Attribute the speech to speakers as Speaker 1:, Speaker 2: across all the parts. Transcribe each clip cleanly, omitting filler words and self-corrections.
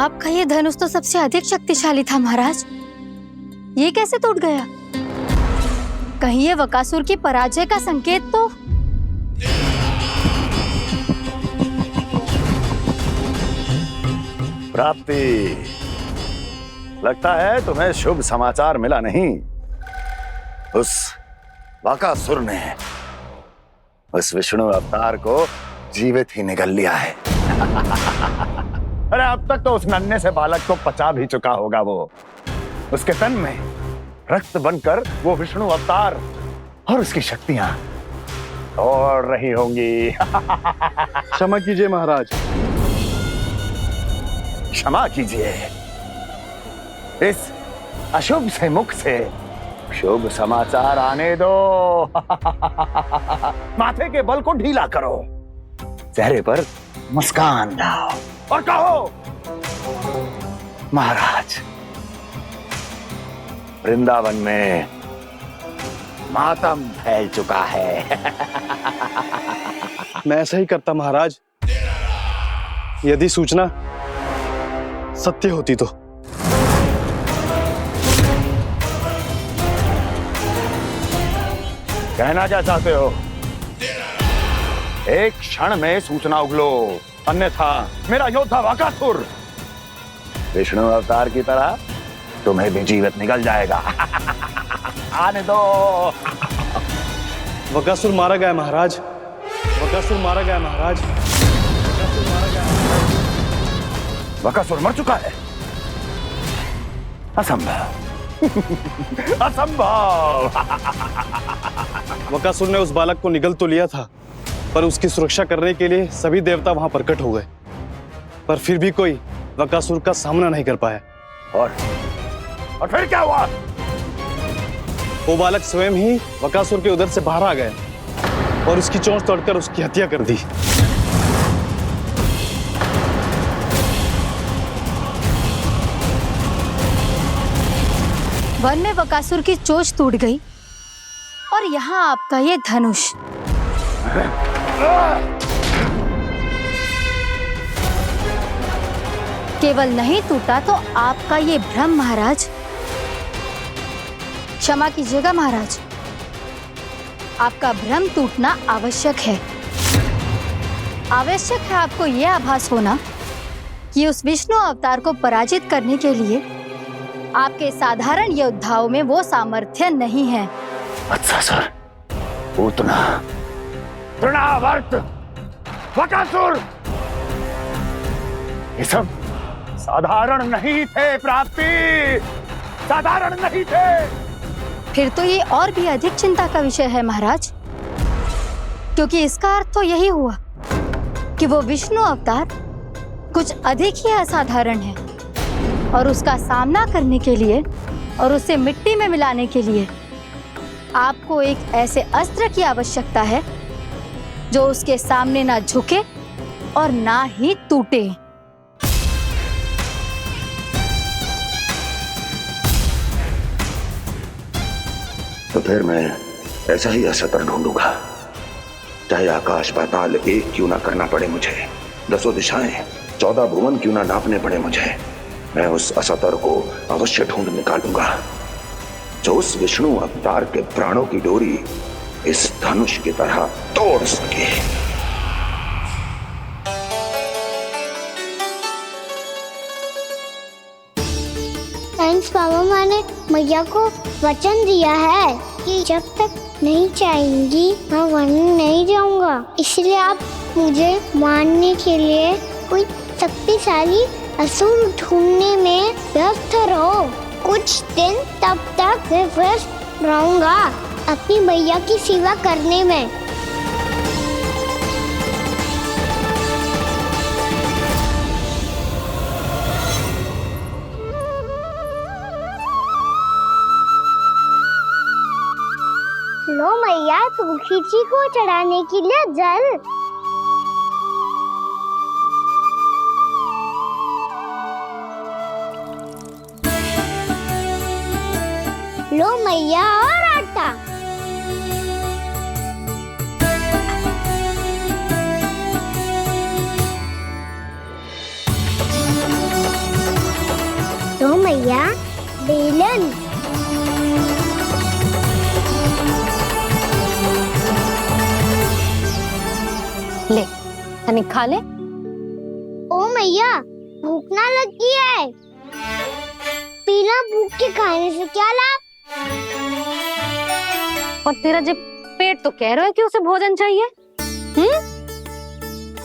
Speaker 1: आपका ये धनुष तो सबसे अधिक शक्तिशाली था महाराज, ये कैसे टूट गया? कहीं ये बकासुर की पराजय का संकेत तो?
Speaker 2: प्राप्ति, लगता है तुम्हें शुभ समाचार मिला नहीं। उस बकासुर ने उस विष्णु अवतार को जीवित ही निगल लिया है। अरे अब तक तो उस नन्हे से बालक को पचा भी चुका होगा वो। उसके तन में रक्त बनकर वो विष्णु अवतार और उसकी शक्तियां दौड़ रही होंगी।
Speaker 3: क्षमा कीजिए महाराज।
Speaker 2: क्षमा कीजिए, इस अशुभ से मुख से शुभ समाचार आने दो। माथे के बल को ढीला करो, चेहरे पर मुस्कान लाओ और कहो, महाराज, वृंदावन में मातम फैल चुका है।
Speaker 3: मैं ऐसा ही करता महाराज, यदि सूचना सत्य होती तो।
Speaker 2: कहना क्या चाहते हो? एक क्षण में सूचना उगलो, अन्यथा मेरा योद्धा बकासुर विष्णु अवतार की तरह तुम्हें भी जीवित निकल जाएगा। आने दो।
Speaker 3: बकासुर मारा गया महाराज, बकासुर मारा गया महाराज, बकासुर मारा गया।
Speaker 2: बकासुर मर चुका है? असंभव। असंभव।
Speaker 3: बकासुर ने उस बालक को निगल तो लिया था, पर उसकी सुरक्षा करने के लिए सभी देवता वहां प्रकट हो गए, पर फिर भी कोई बकासुर का सामना नहीं कर पाया।
Speaker 2: और फिर क्या हुआ?
Speaker 3: वो बालक स्वयं ही बकासुर के उदर से बाहर आ गया और उसकी चोंच तोड़कर उसकी हत्या कर दी।
Speaker 1: वन में बकासुर की चोंच टूट गई और यहाँ आपका ये धनुष। केवल नहीं टूटा तो आपका ये भ्रम महाराज। क्षमा कीजिएगा महाराज, आपका भ्रम टूटना आवश्यक है। आवश्यक है आपको यह आभास होना कि उस विष्णु अवतार को पराजित करने के लिए आपके साधारण योद्धाओं में वो सामर्थ्य नहीं है।
Speaker 2: अच्छा सर, पूतना, तृणावर्त, बकासुर, ये सब साधारण नहीं थे प्राप्ति, साधारण नहीं थे।
Speaker 1: फिर तो ये और भी अधिक चिंता का विषय है महाराज, क्योंकि इसका अर्थ तो यही हुआ कि वो विष्णु अवतार कुछ अधिक ही असाधारण है और उसका सामना करने के लिए और उसे मिट्टी में मिलाने के लिए आपको एक ऐसे अस्त्र की आवश्यकता है जो उसके सामने ना झुके और ना ही टूटे।
Speaker 4: तो फिर मैं ऐसा ही असत्र ढूंढूंगा, चाहे आकाश पाताल एक क्यों ना करना पड़े मुझे, 10 दिशाएं 14 भुवन क्यों ना नापने पड़े मुझे, मैं उस असतर को अवश्य ढूंढ निकालूंगा जो उस विष्णु अवतार के प्राणों की डोरी इस धनुष की तरह तोड़ सके।
Speaker 5: साइंस पापा ने मैया को वचन दिया है कि जब तक नहीं चाहेंगी मैं वन नहीं जाऊंगा, इसलिए आप मुझे मारने के लिए कोई शक्तिशाली असुर ढूंढने में व्यस्त रहो। कुछ दिन तब तक मैं व्यस्त रहूंगा अपनी मैया की सेवा करने में। लो मैया, तुलसी जी को चढ़ाने के लिए जल। लो मैया, और आटा। मैया, बेलन।
Speaker 1: ले, तनिक खा ले।
Speaker 5: ओ मैया, भूख ना लगी है। बिना भूख के खाने से क्या लाभ?
Speaker 1: और तेरा जब पेट तो कह रहा है कि उसे भोजन चाहिए,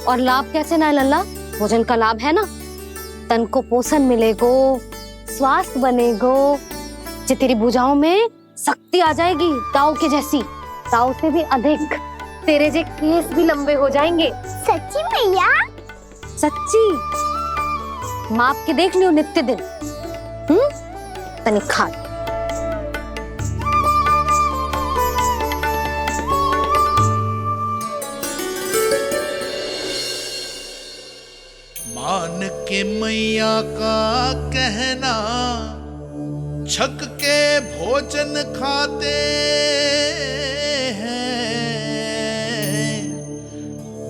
Speaker 1: और लाभ कैसे ना लल्ला? भोजन का लाभ है ना, तन को पोषण मिलेगो, स्वास्थ्य बनेगो, जे तेरी भुजाओं में शक्ति आ जाएगी, ताऊ के जैसी, ताऊ से भी अधिक। तेरे जे केस भी लंबे हो जाएंगे।
Speaker 5: सच्ची मैया?
Speaker 1: सच्ची, माप के देख लियो नित्य दिन। तनिक खा।
Speaker 6: मान के मैया का कहना, छक के भोजन खाते हैं,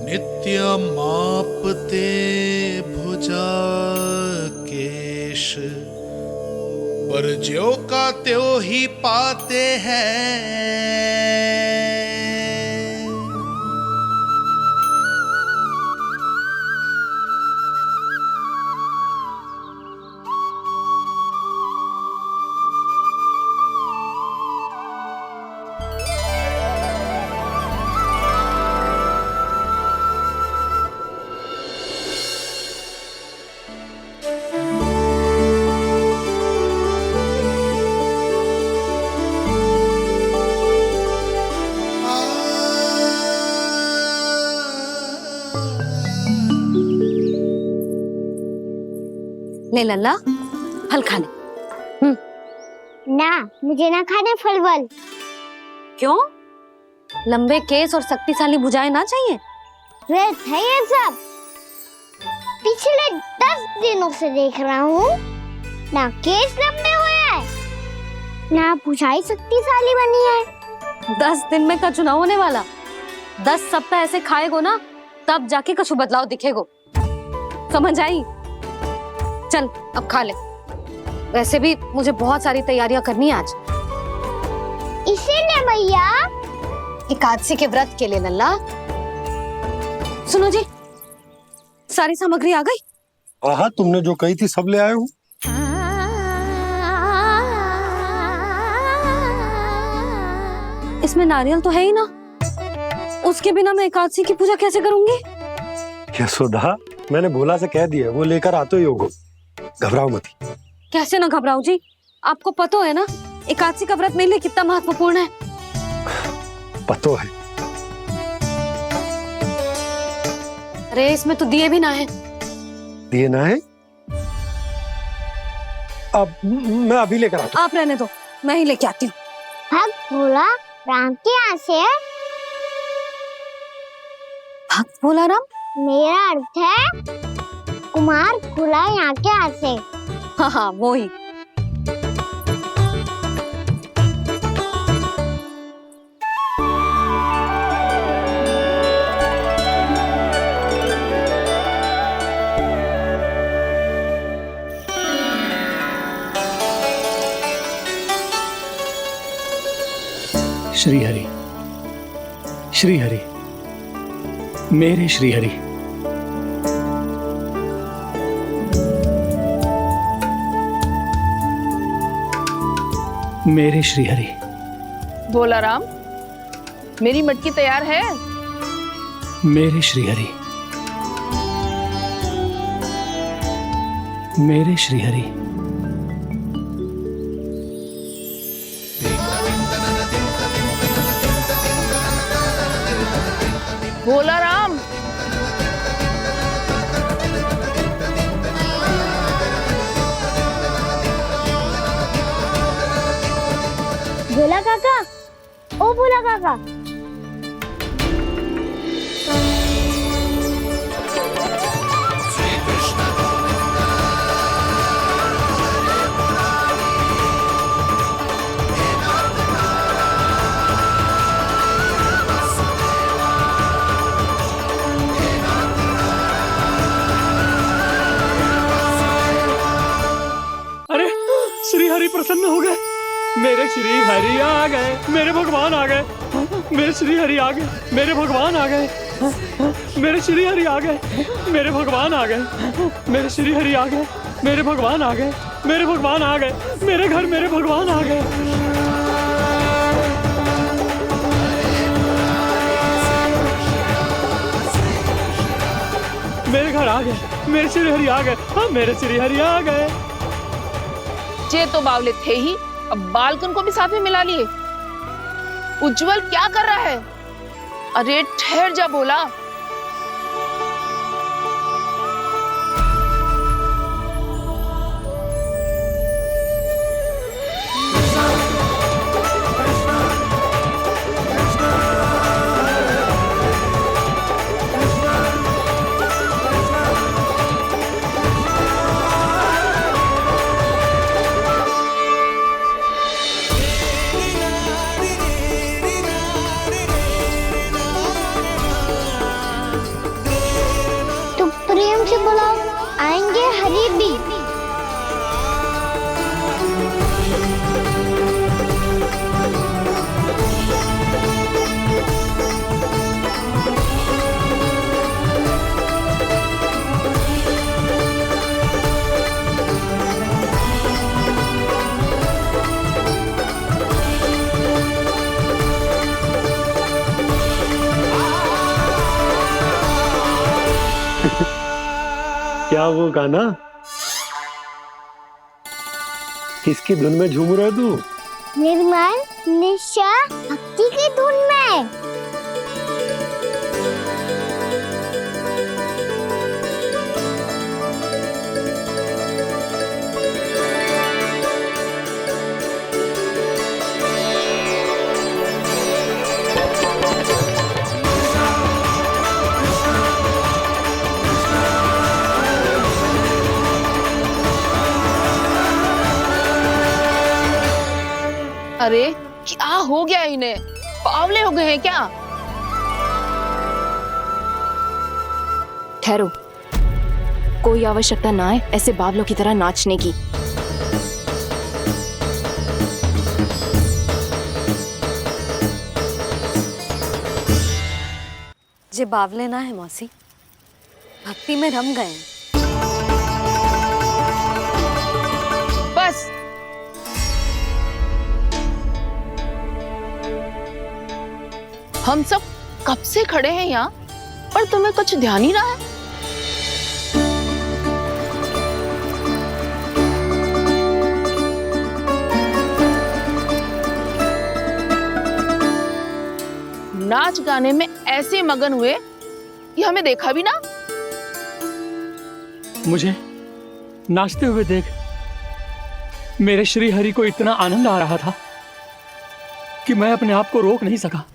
Speaker 6: नित्य मापते भुजा केश, पर ज्यों का त्यों ही पाते हैं।
Speaker 1: ले लल्ला, फल खा ले।
Speaker 5: ना, मुझे ना खाने फल वल।
Speaker 1: क्यों? लंबे केस और शक्तिशाली भुजाएं ना चाहिए?
Speaker 5: व्यर्थ है ये सब। पिछले 10 दिनों से देख रहा हूँ, ना केस लंबे हुए हैं, ना भुजाएं शक्तिशाली बनी है।
Speaker 1: 10 दिन में का चुनाव होने वाला, 10 सप्ताह ऐसे खाएगो ना, तब जाके कछु बदलाव दिखेगो। समझ आई? चल अब खा ले। वैसे भी मुझे बहुत सारी तैयारियां करनी है आज।
Speaker 5: इसीलिए मैया,
Speaker 1: एकादशी के व्रत के लिए लल्ला। सुनो जी, सारी सामग्री आ गई?
Speaker 7: हाँ, तुमने जो कही थी सब ले आए हूँ।
Speaker 1: इसमें नारियल तो है ही ना, उसके बिना मैं एकादशी की पूजा कैसे करूंगी?
Speaker 7: यशोदा, मैंने भोला से कह दिया, वो लेकर आते ही होगा, घबराओ मत।
Speaker 1: कैसे ना घबराऊं जी, आपको पता है ना एकादशी का व्रत मेरे लिए कितना महत्वपूर्ण है।
Speaker 7: पतो है।
Speaker 1: अरे इसमें तो दिए भी ना है।
Speaker 7: दिए ना है? अब मैं अभी लेकर आता हूँ।
Speaker 1: आप रहने दो, मैं ही लेके आती हूँ।
Speaker 5: भक्त भोला राम के यहाँ से है?
Speaker 1: भक्त भोला राम?
Speaker 5: मेरा अर्थ है कुमार भोला यहाँ के यहाँ से।
Speaker 1: हाँ हाँ, वो ही।
Speaker 8: श्री हरि, श्री हरि, मेरे श्री हरि। मेरे श्री हरि।
Speaker 9: भोला राम, मेरी मटकी तैयार है?
Speaker 8: मेरे श्री हरि, मेरे श्री हरि।
Speaker 9: भोला राम,
Speaker 5: भोला काका, ओ भोला काका।
Speaker 8: अरे मेरे श्री हरि आ गए, मेरे भगवान आ गए, मेरे श्री हरि आ गए, मेरे भगवान आ गए, मेरे श्री हरि आ गए, मेरे भगवान आ गए, मेरे श्री हरि आ गए, मेरे भगवान आ गए, मेरे भगवान आ गए, मेरे घर मेरे भगवान आ गए। मेरे घर आ गए, मेरे श्री हरि आ गए, हाँ मेरे श्री हरि आ गए।
Speaker 9: जे तो बावले थे ही, अब बालकन को भी साथ में मिला लिए। उज्जवल क्या कर रहा है? अरे ठहर जा बोला।
Speaker 5: प्रेम से बुलाओ, आएंगे हरी भी।
Speaker 7: क्या वो गाना? किसकी धुन में झूम रहा तू?
Speaker 5: निर्मल निशा भक्ति की धुन में।
Speaker 9: अरे क्या हो गया इन्हें? बावले हो गए हैं क्या?
Speaker 10: ठहरो, कोई आवश्यकता ना है ऐसे बावलों की तरह नाचने की।
Speaker 11: जे बावले ना है मौसी, भक्ति में रम गए हैं।
Speaker 9: बस हम सब कब से खड़े हैं यहाँ, पर तुम्हें कुछ ध्यान ही ना है। नाच गाने में ऐसे मगन हुए कि हमें देखा भी ना।
Speaker 8: मुझे नाचते हुए देख मेरे श्री हरि को इतना आनंद आ रहा था कि मैं अपने आप को रोक नहीं सका।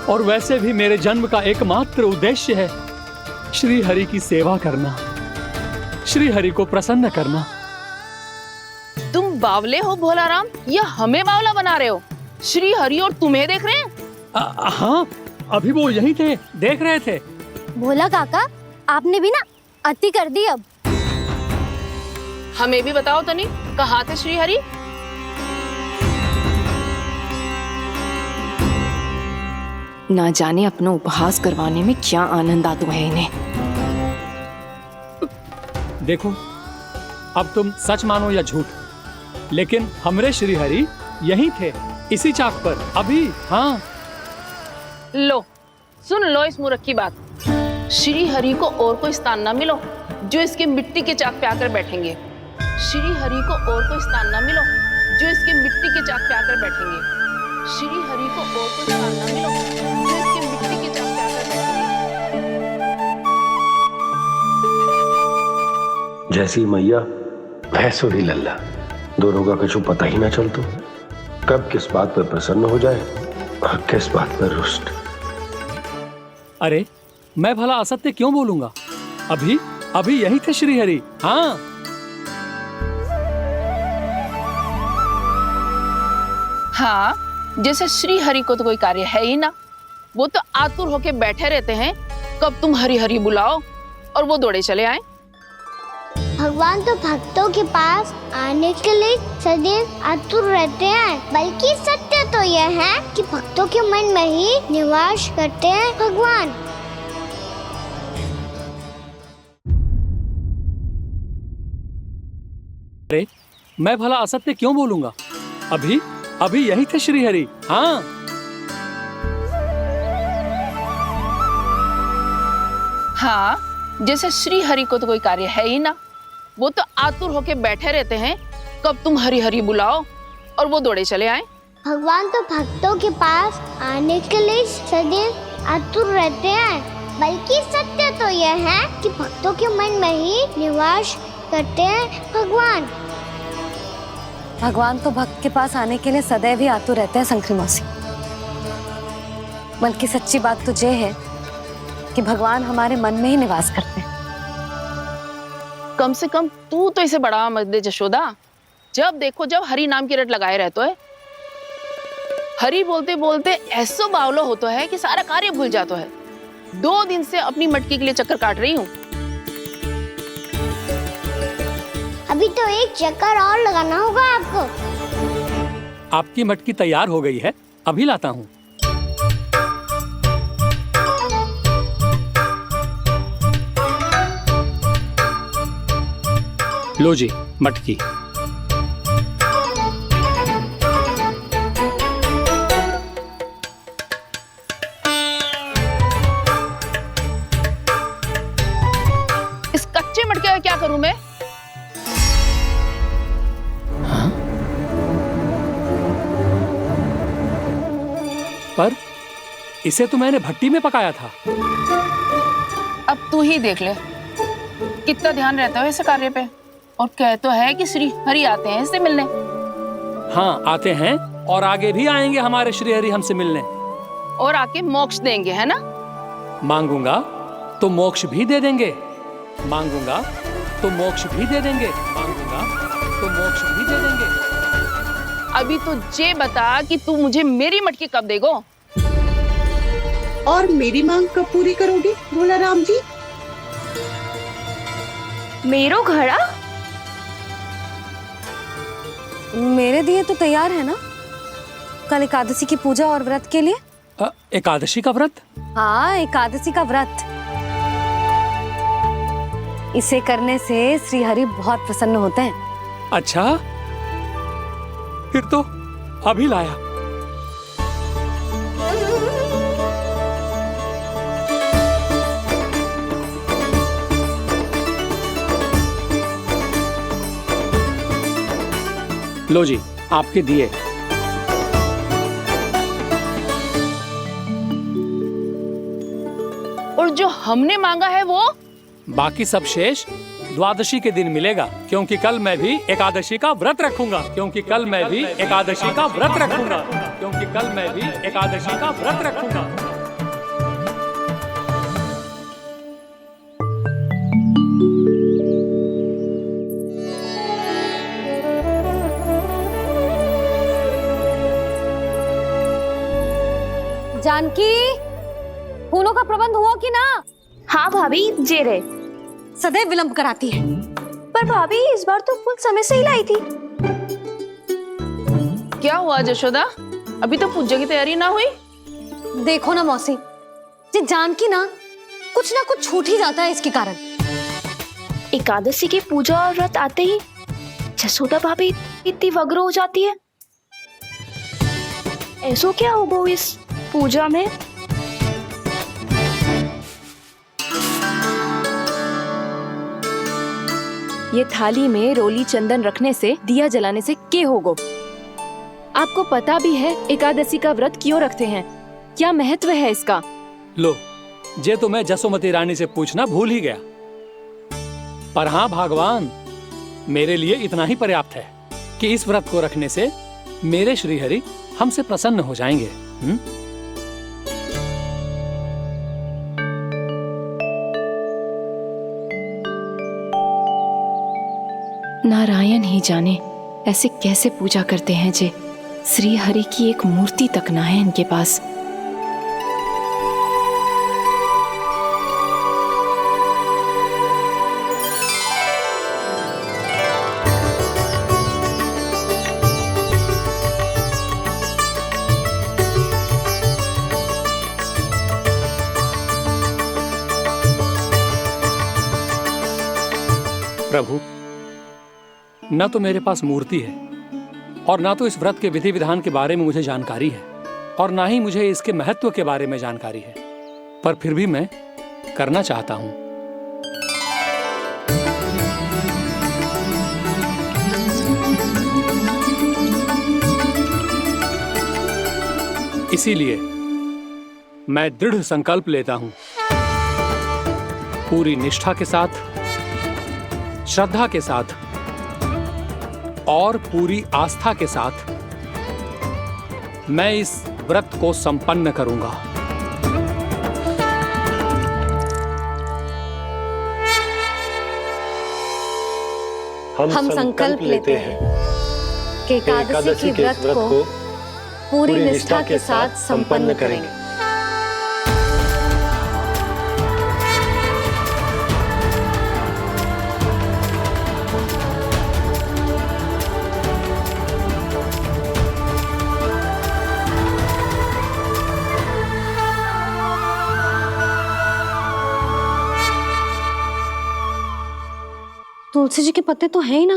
Speaker 8: और वैसे भी मेरे जन्म का एकमात्र उद्देश्य है श्री हरि की सेवा करना, श्री हरि को प्रसन्न करना।
Speaker 9: तुम बावले हो भोलाराम, या हमें बावला बना रहे हो? श्री हरि और तुम्हें देख रहे हैं?
Speaker 8: हाँ, अभी वो यहीं थे, देख रहे थे।
Speaker 1: भोला काका, आपने भी ना अति कर दी। अब
Speaker 9: हमें भी बताओ तनी, कहाँ थे श्री हरि?
Speaker 10: ना जाने अपना उपहास करवाने में क्या आनंद आता है इन्हें।
Speaker 8: देखो, अब तुम सच मानो या झूठ, लेकिन हमरे श्री हरि यहीं थे, इसी चाक पर अभी। हाँ,
Speaker 9: लो सुन लो इस मूर्ख की बात। श्री हरि को और कोई स्थान ना मिलो जो इसके मिट्टी के चाक पे आकर बैठेंगे। श्री हरि को और कोई स्थान ना मिलो जो इसके मिट्टी के चाक पे आकर बैठेंगे। श्री हरि को और कोई स्थान ना मिलो जो इसके मिट्टी के चाक पे आकर बैठेंगे।
Speaker 4: जैसी मैया भैंसो ही लल्ला, दोनों का कुछ पता ही ना चलतो। कब किस बात पर प्रसन्न हो जाए और किस बात पर रुष्ट।
Speaker 8: अरे मैं भला असत्य क्यों बोलूंगा? अभी अभी यही थे श्री हरि। हाँ,
Speaker 9: हाँ, जैसे श्री हरि को तो कोई कार्य है ही ना। वो तो आतुर होके बैठे रहते हैं कब तुम हरि हरि बुलाओ और वो दौड़े चले आए।
Speaker 5: भगवान तो भक्तों के पास आने के लिए सदैव आतुर रहते हैं, बल्कि सत्य तो यह है कि भक्तों के मन में ही निवास करते हैं भगवान।
Speaker 8: अरे मैं भला असत्य क्यों बोलूंगा? अभी अभी यही थे श्री हरि। हाँ,
Speaker 9: हाँ, जैसे श्री हरि को तो कोई कार्य है ही ना। वो तो आतुर होके बैठे रहते हैं, कब तुम हरि हरि बुलाओ और वो दौड़े चले आए।
Speaker 5: भगवान तो भक्तों के पास आने के लिए सदैव आतुर रहते हैं, बल्कि सत्य तो यह है कि भक्तों के मन में ही निवास करते हैं भगवान।
Speaker 11: भगवान तो भक्त के पास आने के लिए सदैव ही आतुर रहते हैं शंकरी मौसी। बल्कि सच्ची बात तो ये है कि भगवान हमारे मन में ही निवास करते हैं।
Speaker 9: कम से कम तू तो इसे बढ़ावा मत दे जशोदा। जब देखो जब हरि नाम की रट लगाए रहते है। हरि बोलते बोलते ऐसो बावलो होता है कि सारा कार्य भूल जाता है। 2 दिन से अपनी मटकी के लिए चक्कर काट रही हूँ।
Speaker 5: अभी तो एक चक्कर और लगाना होगा आपको।
Speaker 8: आपकी मटकी तैयार हो गई है, अभी लाता हूँ। लो जी मटकी।
Speaker 9: इस कच्चे मटके का क्या करूं मैं?
Speaker 8: हाँ? पर इसे तो मैंने भट्टी में पकाया था।
Speaker 9: अब तू ही देख ले कितना ध्यान रहता है इस कार्य पे। और कह तो है कि श्री हरि आते हैं इससे मिलने।
Speaker 8: हाँ आते हैं और आगे भी आएंगे हमारे श्री हरि हमसे मिलने।
Speaker 9: और आके मोक्ष देंगे, है ना?
Speaker 8: मांगूंगा तो मोक्ष भी दे देंगे, मांगूंगा तो मोक्ष भी दे देंगे, मांगूंगा तो मोक्ष भी दे देंगे।
Speaker 9: अभी तो ये बता कि तू मुझे मेरी मटकी कब देगो?
Speaker 12: और मेरी मांग कब पूरी करोगे भोला राम जी?
Speaker 11: मेरो घड़ा मेरे दिए तो तैयार है ना, कल एकादशी की पूजा और व्रत के लिए।
Speaker 8: एकादशी का व्रत?
Speaker 11: हाँ, एकादशी का व्रत। इसे करने से श्री हरि बहुत प्रसन्न होते हैं।
Speaker 8: अच्छा, फिर तो अभी लाया। लो जी आपके दिए।
Speaker 9: और जो हमने मांगा है वो?
Speaker 8: बाकी सब शेष द्वादशी के दिन मिलेगा, क्योंकि कल मैं भी एकादशी का व्रत रखूंगा, क्योंकि कल मैं भी एकादशी का व्रत रखूंगा, क्योंकि कल मैं भी एकादशी का व्रत रखूंगा।
Speaker 11: जानकी, फूलों का प्रबंध हुआ कि ना?
Speaker 13: हाँ भाभी, जे रहे।
Speaker 11: सदैव विलंब कराती है।
Speaker 13: पर भाभी इस बार तो फूल समय से ही लाई थी।
Speaker 9: क्या हुआ जशोदा? अभी तो पूजा की तैयारी ना हुई?
Speaker 11: देखो ना मौसी, ये जानकी ना कुछ छूट ही जाता है इसके कारण।
Speaker 13: एकादशी की पूजा और व्रत आते ही जसोदा भाभी इतनी वग्र हो जाती है। ऐसो क्या हो इस पूजा में?
Speaker 10: ये थाली में रोली चंदन रखने से, दिया जलाने से के होगो? आपको पता भी है एकादशी का व्रत क्यों रखते हैं, क्या महत्व है इसका?
Speaker 8: लो, जे तो मैं जसोमती रानी से पूछना भूल ही गया। पर हाँ भगवान, मेरे लिए इतना ही पर्याप्त है कि इस व्रत को रखने से मेरे श्री हरि हमसे प्रसन्न हो जाएंगे।
Speaker 10: नारायण ही जाने ऐसे कैसे पूजा करते हैं जे श्री हरि की एक मूर्ति तक ना है इनके पास।
Speaker 8: प्रभु, न तो मेरे पास मूर्ति है और ना तो इस व्रत के विधि विधान के बारे में मुझे जानकारी है और ना ही मुझे इसके महत्व के बारे में जानकारी है, पर फिर भी मैं करना चाहता हूं। इसीलिए मैं दृढ़ संकल्प लेता हूं, पूरी निष्ठा के साथ, श्रद्धा के साथ और पूरी आस्था के साथ मैं इस व्रत को संपन्न करूंगा।
Speaker 11: हम संकल्प लेते हैं कि एकादशी के व्रत को पूरी निष्ठा के साथ संपन्न करेंगे। तुलसी जी के पत्ते तो हैं ही ना।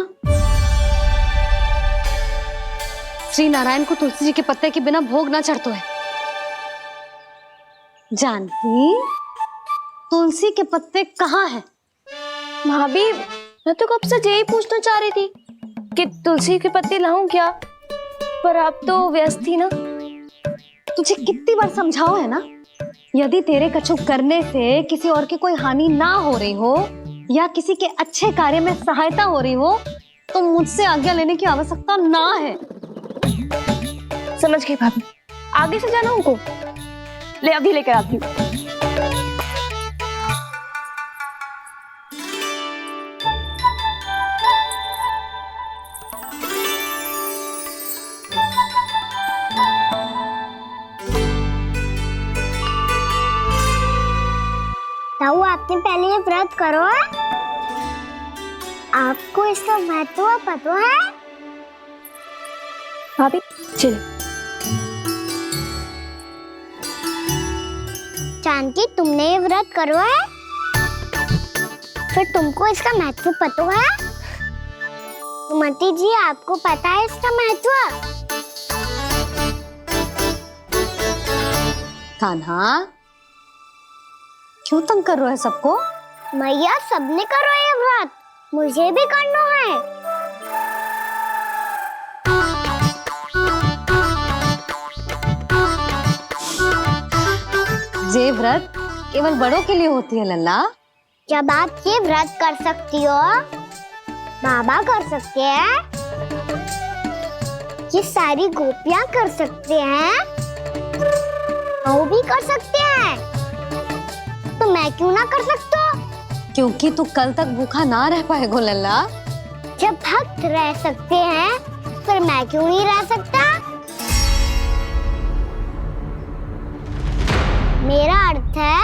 Speaker 11: श्री नारायण को तुलसी जी के पत्ते के बिना भोग ना चढ़तो है। जानकी, तुलसी के पत्ते कहाँ हैं?
Speaker 13: भाभी, मैं तो कब से यही पूछना चाह रही थी कि तुलसी के पत्ते लाऊं क्या, पर आप तो व्यस्त थी ना।
Speaker 11: तुझे कितनी बार समझाओ है ना, यदि तेरे कछु करने से किसी और की कोई हानि ना हो रही हो या किसी के अच्छे कार्य में सहायता हो रही हो तो मुझसे आज्ञा लेने की आवश्यकता ना है।
Speaker 13: समझ गई भाभी, आगे से जाना उनको। ले अभी लेकर आती हूँ।
Speaker 5: ताऊ, आपने पहले ये व्रत करो है? आपको इसका महत्व पता है?
Speaker 13: भाभी चलो।
Speaker 5: जानकी, तुमने ये व्रत करो है? फिर तुमको इसका महत्व पता है? सुमति जी, आपको पता है इसका महत्व?
Speaker 11: कान्हा, क्यों तंग कर रहे हो सबको?
Speaker 5: मैया, सबने करो ये व्रत, मुझे भी करना है।
Speaker 11: ये व्रत केवल बड़ों के लिए होती है लल्ला।
Speaker 5: जब आप ये व्रत कर सकती हो, बाबा कर सकते हैं, ये सारी गोपियां कर सकते हैं, वो भी कर सकते हैं, तो मैं क्यों ना कर सकता?
Speaker 11: क्योंकि तू कल तक भूखा ना रह पाएगा लल्ला।
Speaker 5: जब भक्त रह सकते हैं, फिर मैं क्यों नहीं रह सकता? मेरा अर्थ है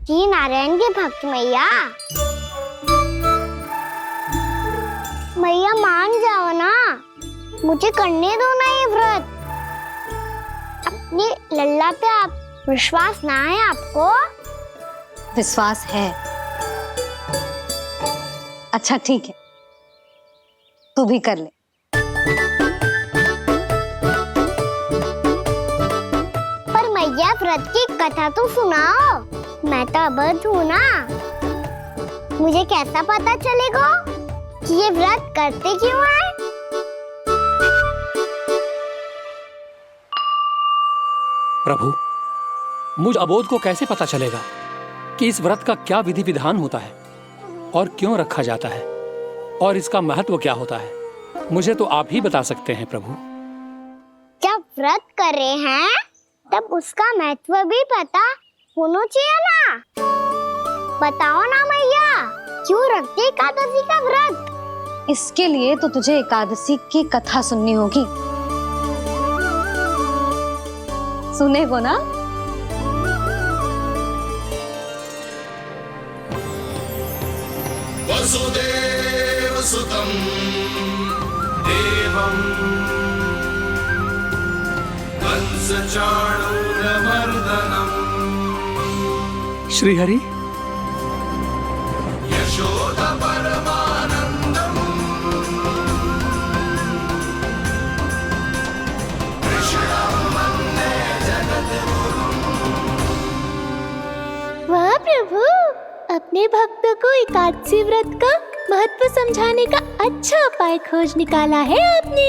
Speaker 5: कि नारायण के भक्त मैया। मैया, मान जाओ ना, मुझे करने दो ना ये व्रत। अपनी लल्ला पे आप विश्वास ना है आपको?
Speaker 11: विश्वास है। अच्छा ठीक है, तू भी कर ले।
Speaker 5: पर मैया, व्रत की कथा तो सुनाओ। मैं तो अबध हूँ ना, मुझे कैसा पता चलेगा कि ये व्रत करते क्यों हैं?
Speaker 8: प्रभु, मुझ अबोध को कैसे पता चलेगा कि इस व्रत का क्या विधि विधान होता है और क्यों रखा जाता है और इसका महत्व क्या होता है? मुझे तो आप ही बता सकते हैं प्रभु।
Speaker 5: जब व्रत कर रहे हैं तब उसका महत्व भी पता होना चाहिए ना। बताओ ना मैया, क्यों रखते एकादशी का व्रत?
Speaker 11: इसके लिए तो तुझे एकादशी की कथा सुननी होगी। सुनेगो ना?
Speaker 6: वसुदेव सुतं देवं कंसचाणूरमर्दनम्
Speaker 8: श्रीहरि,
Speaker 6: यशोदा परमानंदं
Speaker 5: प्रभु, अपने भक्तों को एकादशी व्रत का महत्व समझाने का अच्छा उपाय खोज निकाला है आपने।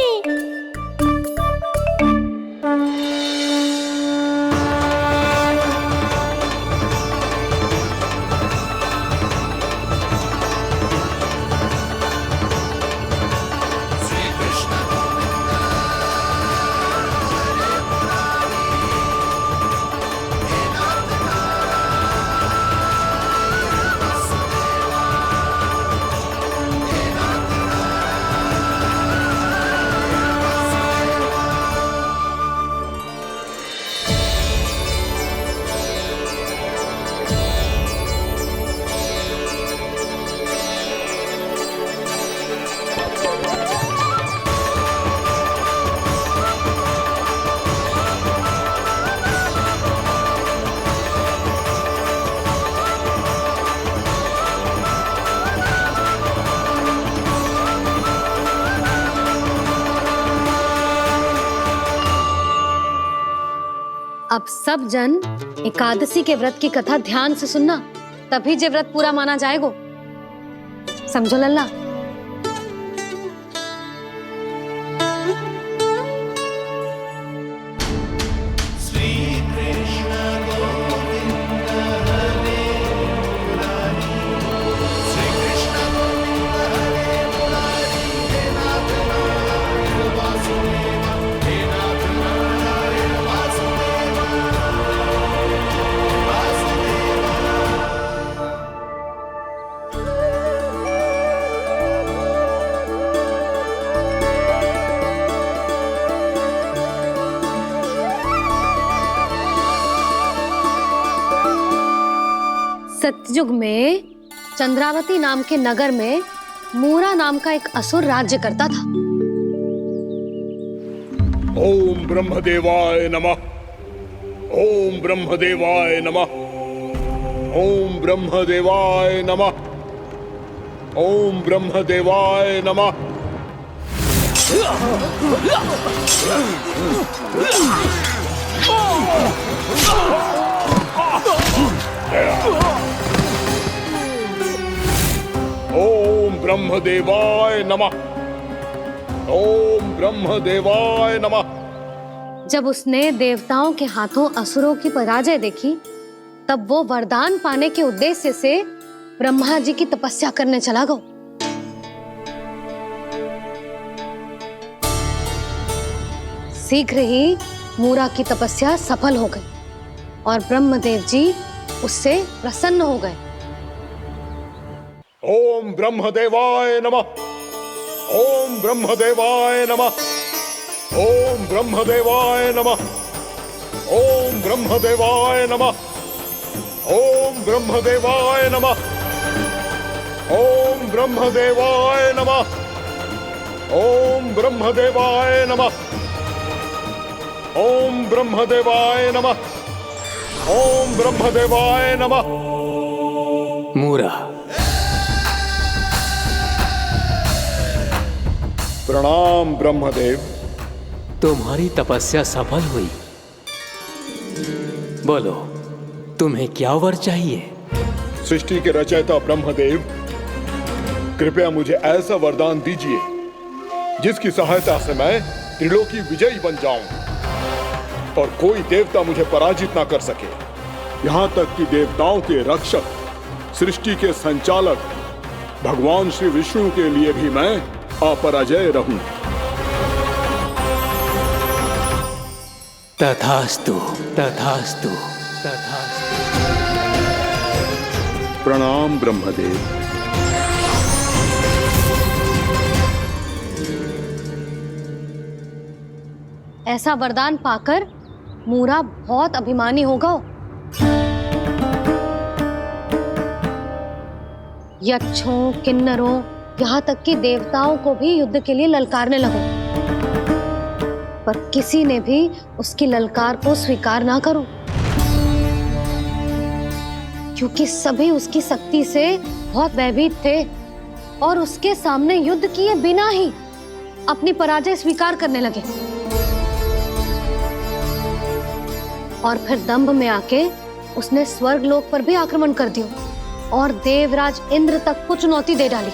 Speaker 11: अब सब जन एकादशी के व्रत की कथा ध्यान से सुनना, तभी जे व्रत पूरा माना जाएगा। समझो लल्ला। सतयुग में चंद्रावती नाम के नगर में मूरा नाम का एक असुर राज्य करता था।
Speaker 14: ओम ब्रह्मदेवाय नमः। ओम ब्रह्मदेवाय नमः। ओम ब्रह्मदेवाय नमः। ओम ब्रह्मदेवाय नमः। ओम ब्रह्मदेवाय नमः। ओम ब्रह्मदेवाय नमः।
Speaker 11: जब उसने देवताओं के हाथों असुरों की पराजय देखी, तब वो वरदान पाने के उद्देश्य से ब्रह्मा जी की तपस्या करने चला गया। शीघ्र ही मूरा की तपस्या सफल हो गई और ब्रह्मदेव जी उससे प्रसन्न हो गए।
Speaker 14: ओम ब्रह्मदेवाय नमः। ओम ब्रह्मदेवाय नमः। ओम ब्रह्मदेवाय नमः। ओम ब्रह्मदेवाय नमः। ओम ब्रह्मदेवाय नमः। ओम ब्रह्मदेवाय नमः। ओम ब्रह्मदेवाय नमः। ओम ब्रह्मदेवाय नमः। ओम ब्रह्मदेवाय नमः।
Speaker 15: मूरा,
Speaker 14: प्रणाम ब्रह्मदेव।
Speaker 15: तुम्हारी तपस्या सफल हुई। बोलो, तुम्हें क्या वर चाहिए?
Speaker 14: सृष्टि के रचयिता ब्रह्मदेव, कृपया मुझे ऐसा वरदान दीजिए जिसकी सहायता से मैं त्रिलोकी विजयी बन जाऊं और कोई देवता मुझे पराजित ना कर सके। यहाँ तक कि देवताओं के रक्षक, सृष्टि के संचालक भगवान श्री विष्णु के लिए भी मैं अपराजय रहूं।
Speaker 15: तथास्तु, तथास्तु, तथास्तु।
Speaker 14: प्रणाम ब्रह्मदेव।
Speaker 11: ऐसा वरदान पाकर मूरा बहुत अभिमानी होगा। यक्षों, किन्नरों, यहाँ तक कि देवताओं को भी युद्ध के लिए ललकारने लगा, पर किसी ने भी उसकी ललकार को स्वीकार ना करो, क्योंकि सभी उसकी शक्ति से बहुत भयभीत थे और उसके सामने युद्ध किए बिना ही अपनी पराजय स्वीकार करने लगे और फिर दंभ में आके उसने स्वर्ग लोक पर भी आक्रमण कर दियो और देवराज इंद्र तक को चुनौती दे डाली।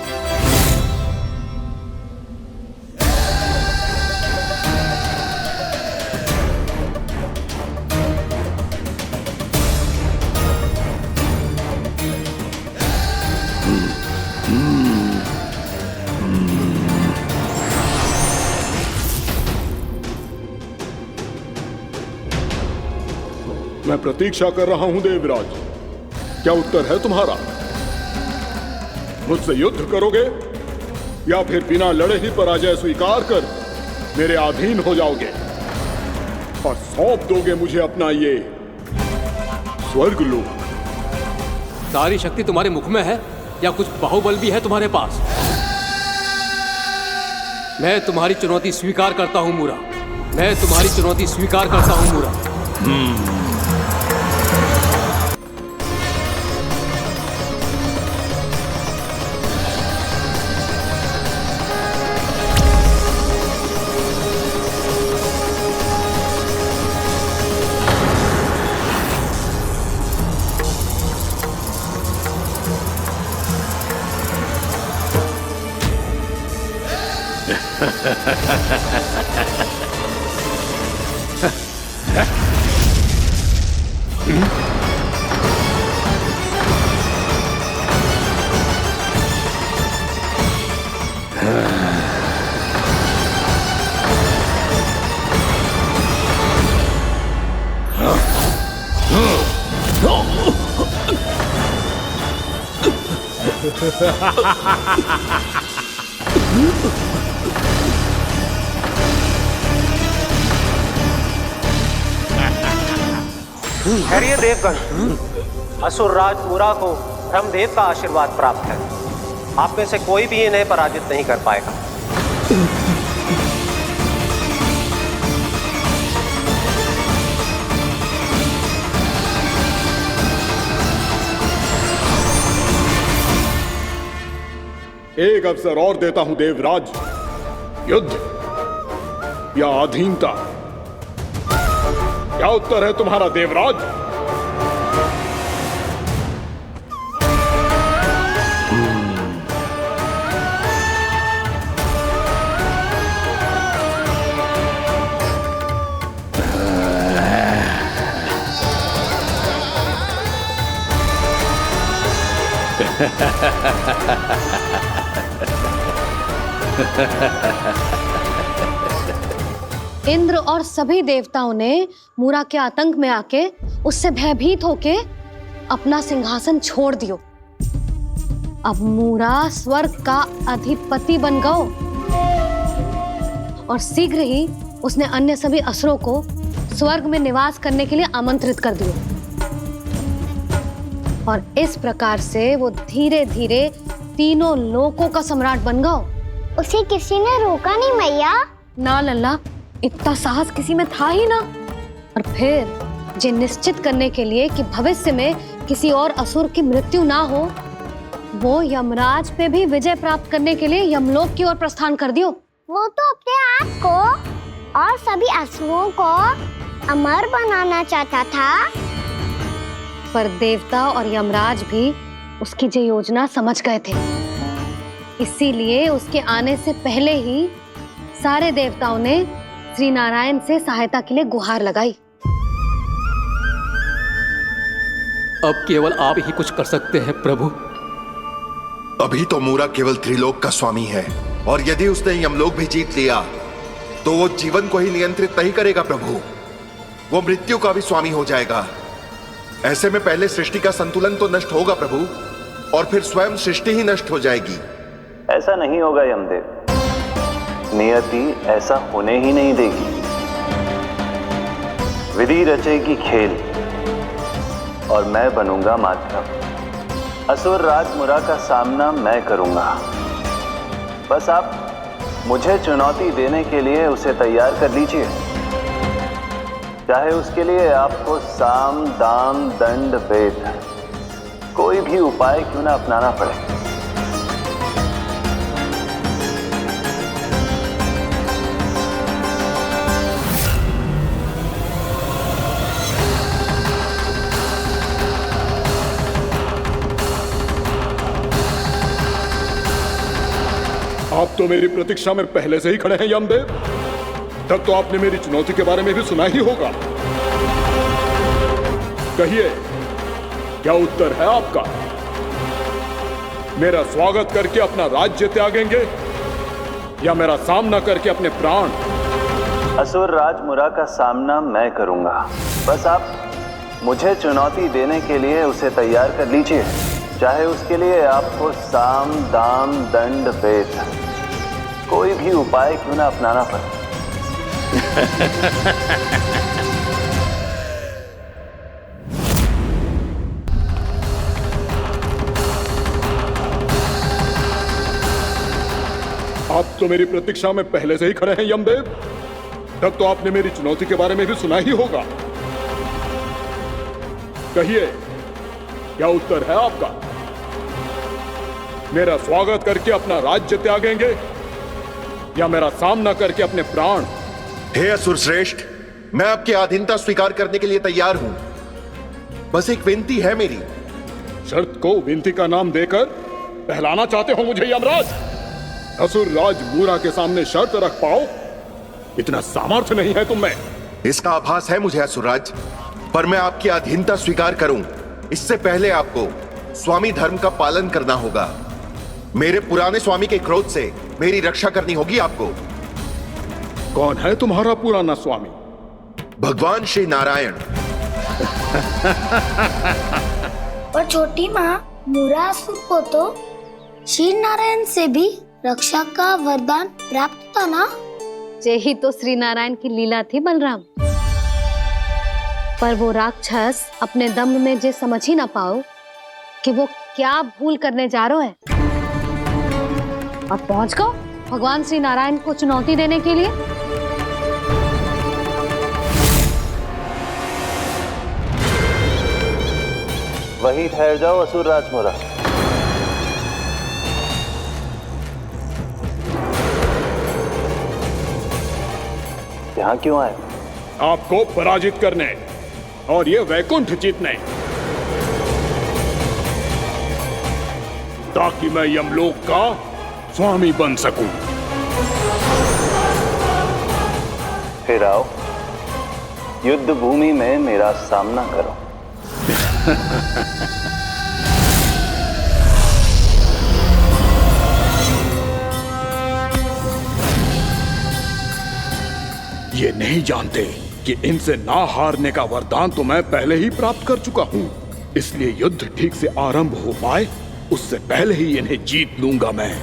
Speaker 14: मैं प्रतीक्षा कर रहा हूं देवराज, क्या उत्तर है तुम्हारा? मुझसे युद्ध करोगे या फिर बिना लड़े ही पराजय स्वीकार कर मेरे अधीन हो जाओगे और सौंप दोगे मुझे अपना ये स्वर्ग लोक?
Speaker 15: सारी शक्ति तुम्हारे मुख में है या कुछ बाहुबल भी है तुम्हारे पास? मैं तुम्हारी चुनौती स्वीकार करता हूं मूरा, मैं तुम्हारी चुनौती स्वीकार करता हूं मूरा।
Speaker 16: ठहरिए देवगण, असुर राज मूरा को ब्रह्मदेव का आशीर्वाद प्राप्त है। आप में से कोई भी इन्हें पराजित नहीं कर पाएगा।
Speaker 14: एक अवसर और देता हूं देवराज, युद्ध या अधीनता, क्या उत्तर है तुम्हारा देवराज?
Speaker 11: इंद्र और सभी देवताओं ने मूरा के आतंक में आके उससे भयभीत होके अपना सिंहासन छोड़ दियो। अब मूरा स्वर्ग का अधिपति बन गयो और शीघ्र ही उसने अन्य सभी असुरों को स्वर्ग में निवास करने के लिए आमंत्रित कर दियो और इस प्रकार से वो धीरे धीरे तीनों लोकों का सम्राट बन गयो।
Speaker 5: उसे किसी ने रोका नहीं मैया?
Speaker 11: ना लल्ला, इतना साहस किसी में था ही ना। और फिर जे निश्चित करने के लिए कि भविष्य में किसी और असुर की मृत्यु ना हो, वो यमराज पे भी विजय प्राप्त करने के लिए यमलोक की ओर प्रस्थान कर दियो।
Speaker 5: वो तो अपने आप को और सभी असुरों को अमर बनाना चाहता था।
Speaker 11: पर देवता और यमराज भी उसकी जो योजना समझ गए थे, इसीलिए उसके आने से पहले ही सारे देवताओं ने श्री नारायण से सहायता के लिए गुहार लगाई।
Speaker 15: अब केवल आप ही कुछ कर सकते हैं प्रभु।
Speaker 17: अभी तो मूरा केवल त्रिलोक का स्वामी है और यदि उसने यमलोक भी जीत लिया तो वो जीवन को ही नियंत्रित नहीं करेगा प्रभु, वो मृत्यु का भी स्वामी हो जाएगा। ऐसे में पहले सृष्टि का संतुलन तो नष्ट होगा प्रभु और फिर स्वयं सृष्टि ही नष्ट हो जाएगी।
Speaker 18: ऐसा नहीं होगा यमदेव, नियति ऐसा होने ही नहीं देगी। विधि रचेगी खेल और मैं बनूंगा माध्यम। असुर राज मूरा का सामना मैं करूंगा। बस आप मुझे चुनौती देने के लिए उसे तैयार कर लीजिए, चाहे उसके लिए आपको साम दाम दंड भेद कोई भी उपाय क्यों ना अपनाना पड़े।
Speaker 14: आप तो मेरी प्रतीक्षा में पहले से ही खड़े हैं यमदेव। तब तो आपने मेरी चुनौती के बारे में भी सुना ही होगा। कहिए, क्या उत्तर है आपका? मेरा स्वागत करके अपना राज्य त्यागेंगे या मेरा सामना करके अपने प्राण?
Speaker 18: असुर राज मुरा का सामना मैं करूंगा। बस आप मुझे चुनौती देने के लिए उसे तैयार कर लीजिए, चाहे उसके लिए आपको साम दाम दंड भेद कोई भी उपाय क्यों ना अपनाना पड़े।
Speaker 14: आप तो मेरी प्रतीक्षा में पहले से ही खड़े हैं यमदेव। तब तो आपने मेरी चुनौती के बारे में भी सुना ही होगा। कहिए, क्या उत्तर है आपका? मेरा स्वागत करके अपना राज्य त्यागेंगे या मेरा सामना करके अपने प्राण?
Speaker 17: हे असुर श्रेष्ठ, मैं आपकी अधीनता स्वीकार करने के लिए तैयार हूं। बस एक विनती है मेरी।
Speaker 14: शर्त को विनती का नाम देकर बहलाना चाहते हो मुझे यमराज? असुर राज मूरा के सामने शर्त रख पाओ, इतना सामर्थ्य नहीं है तुम में।
Speaker 17: इसका आभास है मुझे असुरराज, पर मैं आपकी अधीनता स्वीकार करूं इससे पहले आपको स्वामी धर्म का पालन करना होगा। मेरे पुराने स्वामी के क्रोध से मेरी रक्षा करनी होगी आपको।
Speaker 14: कौन है तुम्हारा पुराना स्वामी?
Speaker 17: भगवान श्री नारायण।
Speaker 5: और छोटी माँ, मूरासुर को तो श्री नारायण से भी रक्षा का वरदान प्राप्त था ना?
Speaker 11: यही तो श्री नारायण की लीला थी बलराम। पर वो राक्षस अपने दम में जे समझ ही ना पाओ कि वो क्या भूल करने जा रहा है, और पहुंच गो भगवान श्री नारायण को चुनौती देने के लिए।
Speaker 18: वहीं ठहर जाओ असुर राज मुरा। यहां क्यों आए?
Speaker 14: आपको पराजित करने और ये वैकुंठ जीतने, ताकि मैं यमलोक का स्वामी बन सकूं।
Speaker 18: फिर आओ, युद्ध भूमि में मेरा सामना करो।
Speaker 14: ये नहीं जानते कि इनसे ना हारने का वरदान तो मैं पहले ही प्राप्त कर चुका हूं, इसलिए युद्ध ठीक से आरंभ हो पाए उससे पहले ही इन्हें जीत लूंगा मैं।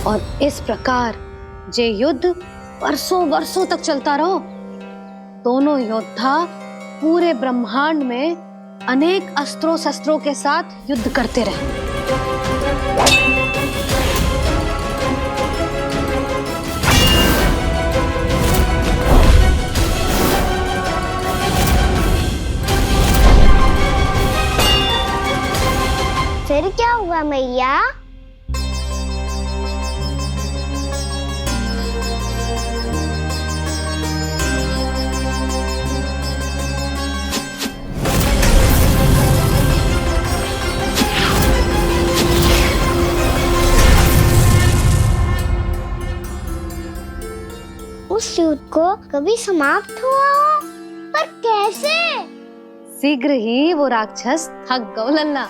Speaker 11: और इस प्रकार जे युद्ध वर्षों वर्षों तक चलता रहो। दोनों योद्धा पूरे ब्रह्मांड में अनेक अस्त्रों शस्त्रों के साथ युद्ध करते रहे।
Speaker 5: फिर क्या हुआ मैया? उस युद्ध को कभी समाप्त हुआ हो, पर कैसे?
Speaker 11: शीघ्र ही वो राक्षस थक गौ लल्ला।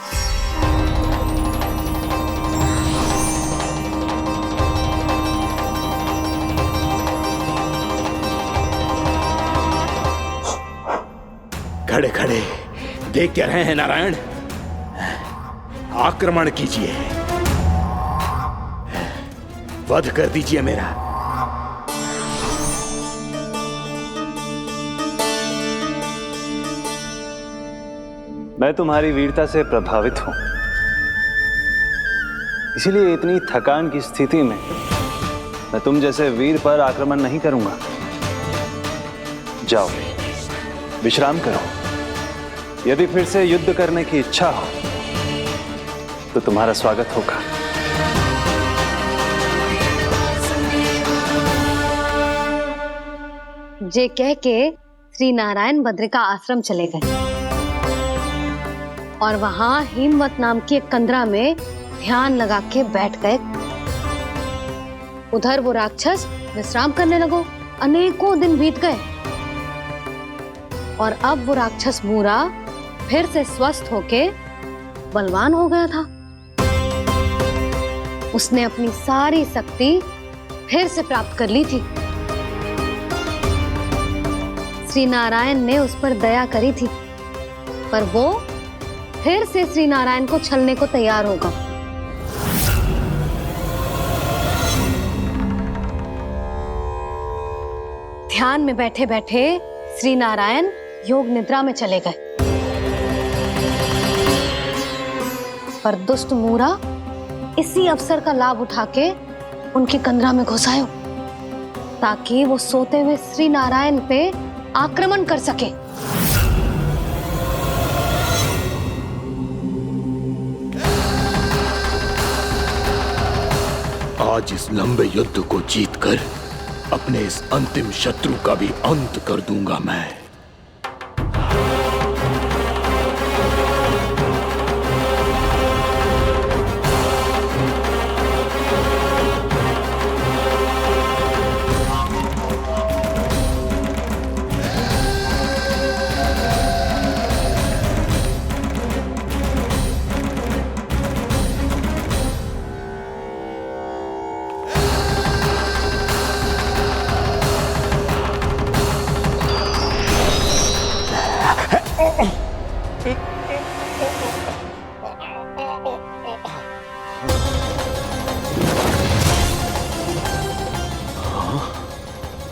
Speaker 14: खड़े खड़े देख क्या रहे हैं नारायण? आक्रमण कीजिए, वध कर दीजिए मेरा।
Speaker 18: मैं तुम्हारी वीरता से प्रभावित हूं, इसीलिए इतनी थकान की स्थिति में मैं तुम जैसे वीर पर आक्रमण नहीं करूंगा। जाओ, विश्राम करो। यदि फिर से युद्ध करने की इच्छा हो तो तुम्हारा स्वागत होगा।
Speaker 11: जे कह के श्री नारायण बद्रिका आश्रम चले गए और वहां हिमवत नाम की एक कंदरा में ध्यान लगा के बैठ गए। उधर वो राक्षस विश्राम करने लगो। अनेकों दिन बीत गए और अब वो राक्षस मूरा फिर से स्वस्थ होके बलवान हो गया था। उसने अपनी सारी शक्ति फिर से प्राप्त कर ली थी। श्री नारायण ने उस पर दया करी थी, पर वो फिर से श्री नारायण को छलने को तैयार होगा। ध्यान में बैठे बैठे श्री नारायण योग निद्रा में चले गए, पर दुष्ट मूरा इसी अवसर का लाभ उठा के उनकी कंदरा में घुस आयो ताकि वो सोते हुए श्री नारायण पे आक्रमण कर सके।
Speaker 14: आज इस लंबे युद्ध को जीतकर अपने इस अंतिम शत्रु का भी अंत कर दूंगा मैं।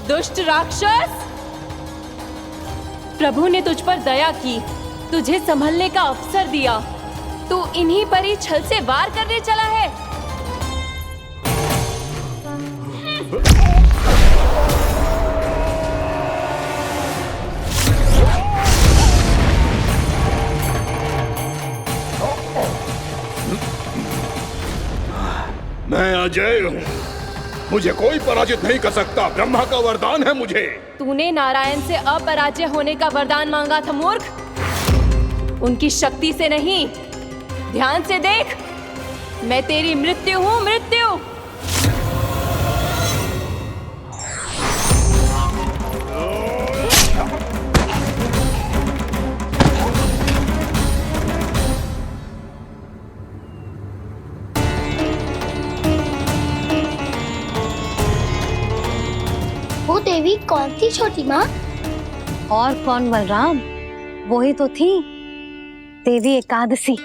Speaker 10: दुष्ट राक्षस, प्रभु ने तुझ पर दया की, तुझे संभलने का अवसर दिया। तू इन्हीं पर ही छल से वार करने चला है।
Speaker 14: मैं अजय हूँ, मुझे कोई पराजित नहीं कर सकता। ब्रह्मा का वरदान है मुझे।
Speaker 10: तूने नारायण से अपराजय होने का वरदान मांगा था मूर्ख, उनकी शक्ति से नहीं। ध्यान से देख, मैं तेरी मृत्यु हूँ, मृत्यु।
Speaker 5: वो देवी कौन थी छोटी माँ?
Speaker 11: और कौन बलराम, वही तो थी देवी एकादशी।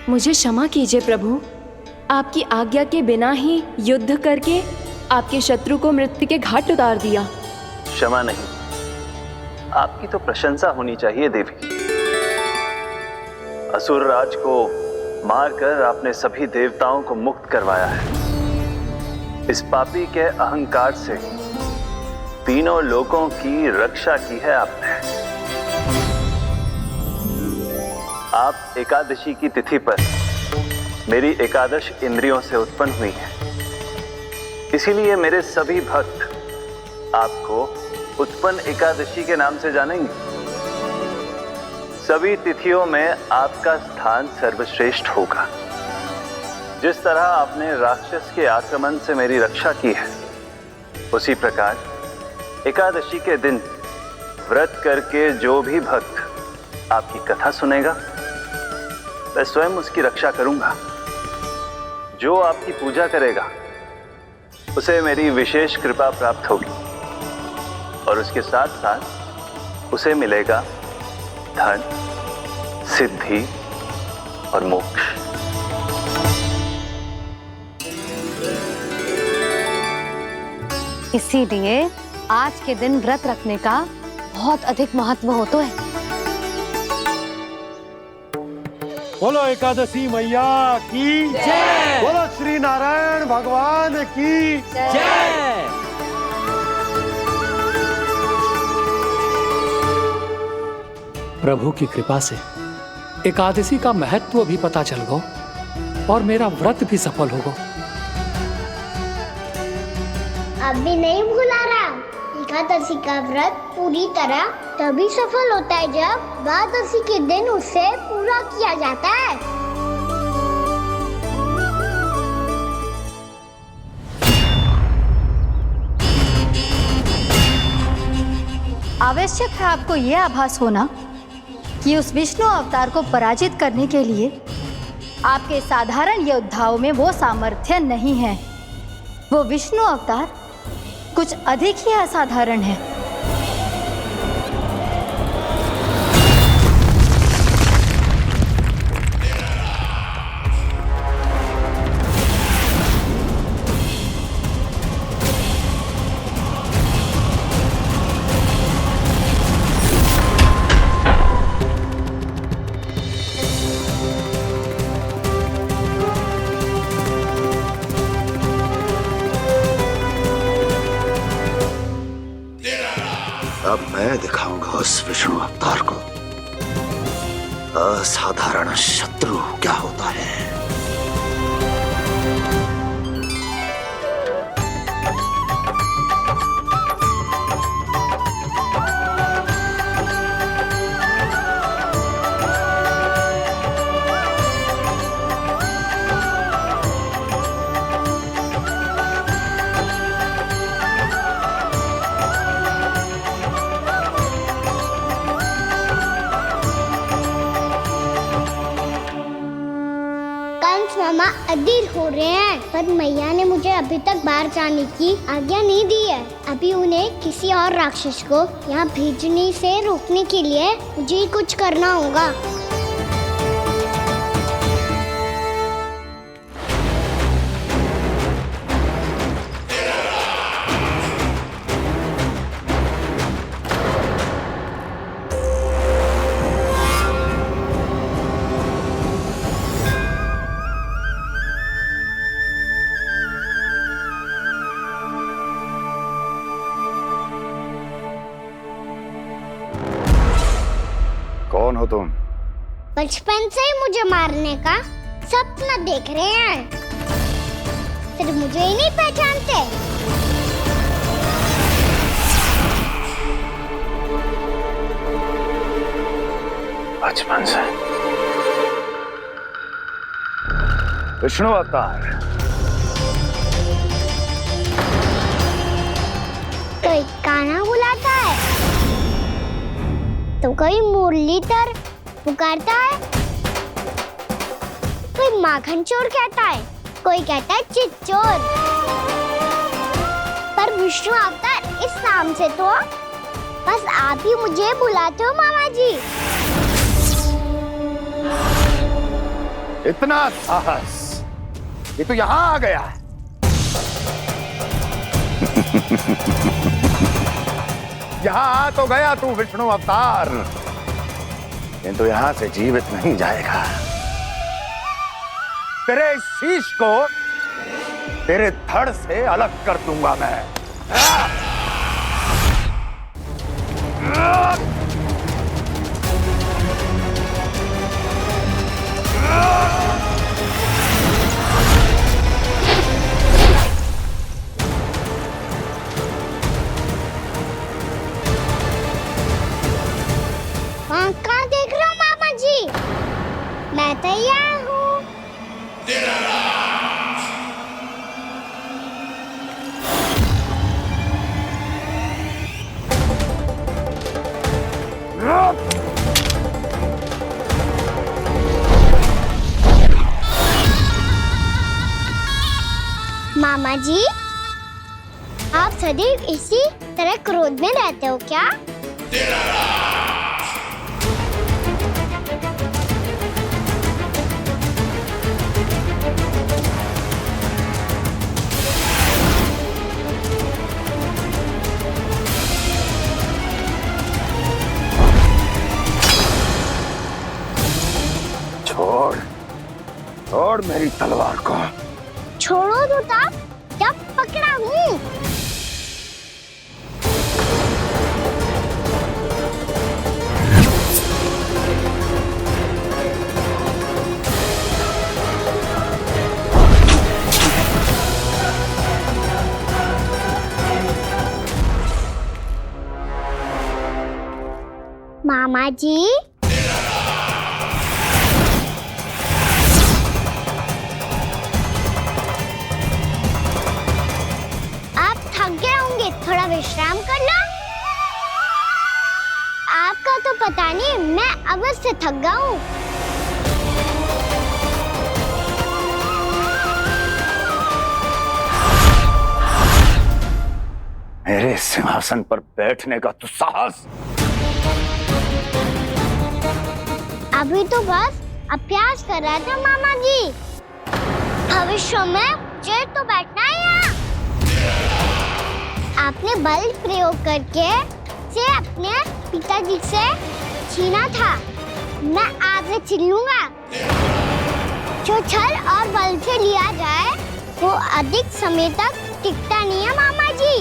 Speaker 10: मुझे क्षमा कीजिए प्रभु, आपकी आज्ञा के बिना ही युद्ध करके आपके शत्रु को मृत्यु के घाट उतार दिया।
Speaker 18: क्षमा नहीं, आपकी तो प्रशंसा होनी चाहिए देवी। असुर राज को मारकर आपने सभी देवताओं को मुक्त करवाया है। इस पापी के अहंकार से तीनों लोकों की रक्षा की है आपने। आप एकादशी की तिथि पर मेरी एकादश इंद्रियों से उत्पन्न हुई हैं। इसीलिए मेरे सभी भक्त आपको उत्पन्न एकादशी के नाम से जानेंगे। सभी तिथियों में आपका स्थान सर्वश्रेष्ठ होगा। जिस तरह आपने राक्षस के आक्रमण से मेरी रक्षा की है, उसी प्रकार एकादशी के दिन व्रत करके जो भी भक्त आपकी कथा सुनेगा, मैं स्वयं उसकी रक्षा करूंगा। जो आपकी पूजा करेगा उसे मेरी विशेष कृपा प्राप्त होगी और उसके साथ साथ उसे मिलेगा धन, सिद्धि और मोक्ष।
Speaker 11: इसीलिए आज के दिन व्रत रखने का बहुत अधिक महत्व होता है।
Speaker 7: बोलो एकादशी मैया की जय। बोलो श्री नारायण भगवान की जय।
Speaker 15: प्रभु की कृपा से एकादशी का महत्व भी पता चल गो और मेरा व्रत भी सफल हो गो।
Speaker 5: अभी नहीं भूला राम, एकादशी का व्रत पूरी तरह तभी सफल होता है जब द्वादशी के दिन उसे पूरा किया जाता है।
Speaker 1: आवश्यक है आपको यह आभास होना कि उस विष्णु अवतार को पराजित करने के लिए आपके साधारण योद्धाओं में वो सामर्थ्य नहीं है। वो विष्णु अवतार कुछ अधिक ही असाधारण है।
Speaker 4: अब मैं दिखाऊंगा उस विष्णु अवतार को असाधारण शत्रु क्या होता है।
Speaker 5: मामा अधीर हो रहे हैं, पर मैया ने मुझे अभी तक बाहर जाने की आज्ञा नहीं दी है। अभी उन्हें किसी और राक्षस को यहाँ भेजने से रोकने के लिए मुझे ही कुछ करना होगा।
Speaker 2: कौन हो तुम?
Speaker 5: बचपन से ही मुझे मारने का सपना देख रहे हैं, सिर्फ मुझे ही नहीं पहचानते।
Speaker 2: बचपन से विष्णु अवतार।
Speaker 5: कोई कान्हा बुलाता है तो कोई मुरलीधर पुकारता है, कोई माखन चोर कहता है, कोई कहता है चिच्चोर। पर विष्णु अवतार इस नाम से तो बस आप ही मुझे बुलाते हो मामा जी।
Speaker 2: इतना साहस, ये तो यहाँ आ गया है। यहाँ आ तो गया तू विष्णु अवतार, किंतु यहाँ से जीवित नहीं जाएगा। तेरे इस शीश को तेरे धड़ से अलग कर दूंगा मैं।
Speaker 5: कहाँ देख रहे हो मामा जी? मैं तैयार हूँ। मामा जी, आप सदैव इसी तरह क्रोध में रहते हो क्या?
Speaker 2: छोड़ छोड़ मेरी तलवार को।
Speaker 5: छोड़ो तो तब जब पकड़ा हूँ। मामा जी, आप थक गए होंगे, थोड़ा विश्राम कर लो। आपका तो पता नहीं, मैं अवश्य थक गया हूँ।
Speaker 2: मेरे सिंहासन पर बैठने का तो साहस।
Speaker 5: अभी तो बस अभ्यास कर रहा था मामा जी। भविष्य में मुझे तो बैठना है यहाँ। आपने बल प्रयोग करके से अपने पिताजी से छीना था। मैं आपसे छीन लूंगा। जो छल और बल से लिया जाए वो अधिक समय तक टिकता नहीं है मामा जी।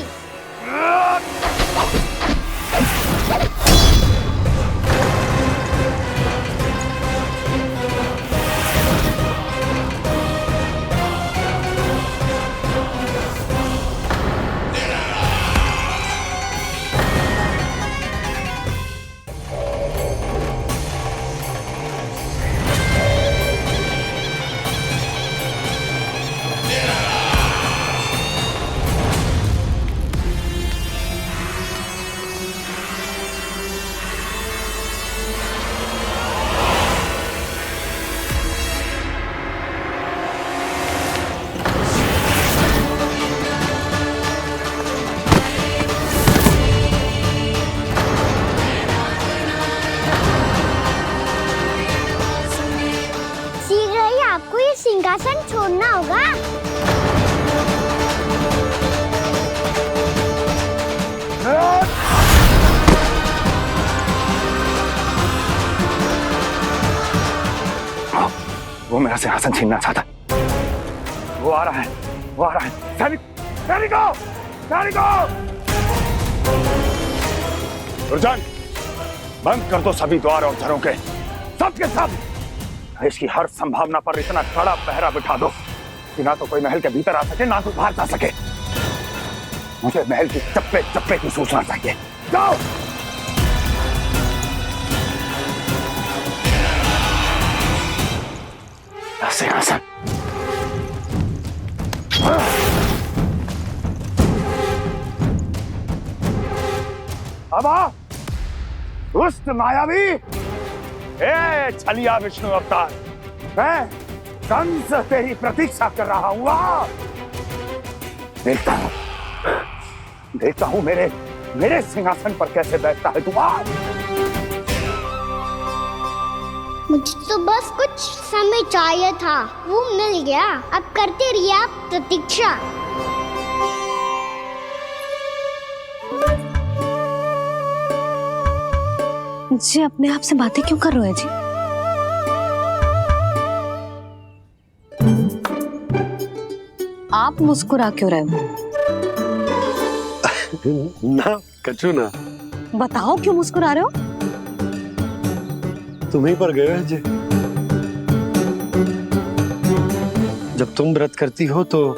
Speaker 5: सिंहासन छोड़ना होगा।
Speaker 2: वो मेरा सिंहासन छीनना चाहता। वो आ रहा है, वो आ रहा है। सैनिकों, दुर्जन, बंद कर दो सभी द्वार और झरों के, सबके सब। इसकी हर संभावना पर इतना कड़ा पहरा बिठा दो कि ना तो कोई महल के भीतर आ सके, ना तो बाहर जा सके। मुझे महल की चप्पे चप्पे की सूचना चाहिए। जाओ। सिंहासन। अब आ, दुष्ट मायावी, ए छलिया विष्णु अवतार, मैं कंस तेरी प्रतीक्षा कर रहा हूँ। देखता हूँ मेरे सिंहासन पर कैसे बैठता है तू।
Speaker 5: मुझे तो बस कुछ समय चाहिए था, वो मिल गया। अब करते रहिए आप प्रतीक्षा।
Speaker 11: जी अपने आप से बातें क्यों कर रहे हैं जी? आप मुस्कुरा क्यों रहे हो?
Speaker 7: ना कचू ना।
Speaker 11: बताओ क्यों मुस्कुरा रहे हो?
Speaker 7: तुम्हीं पर गए हैं जी। जब तुम व्रत करती हो तो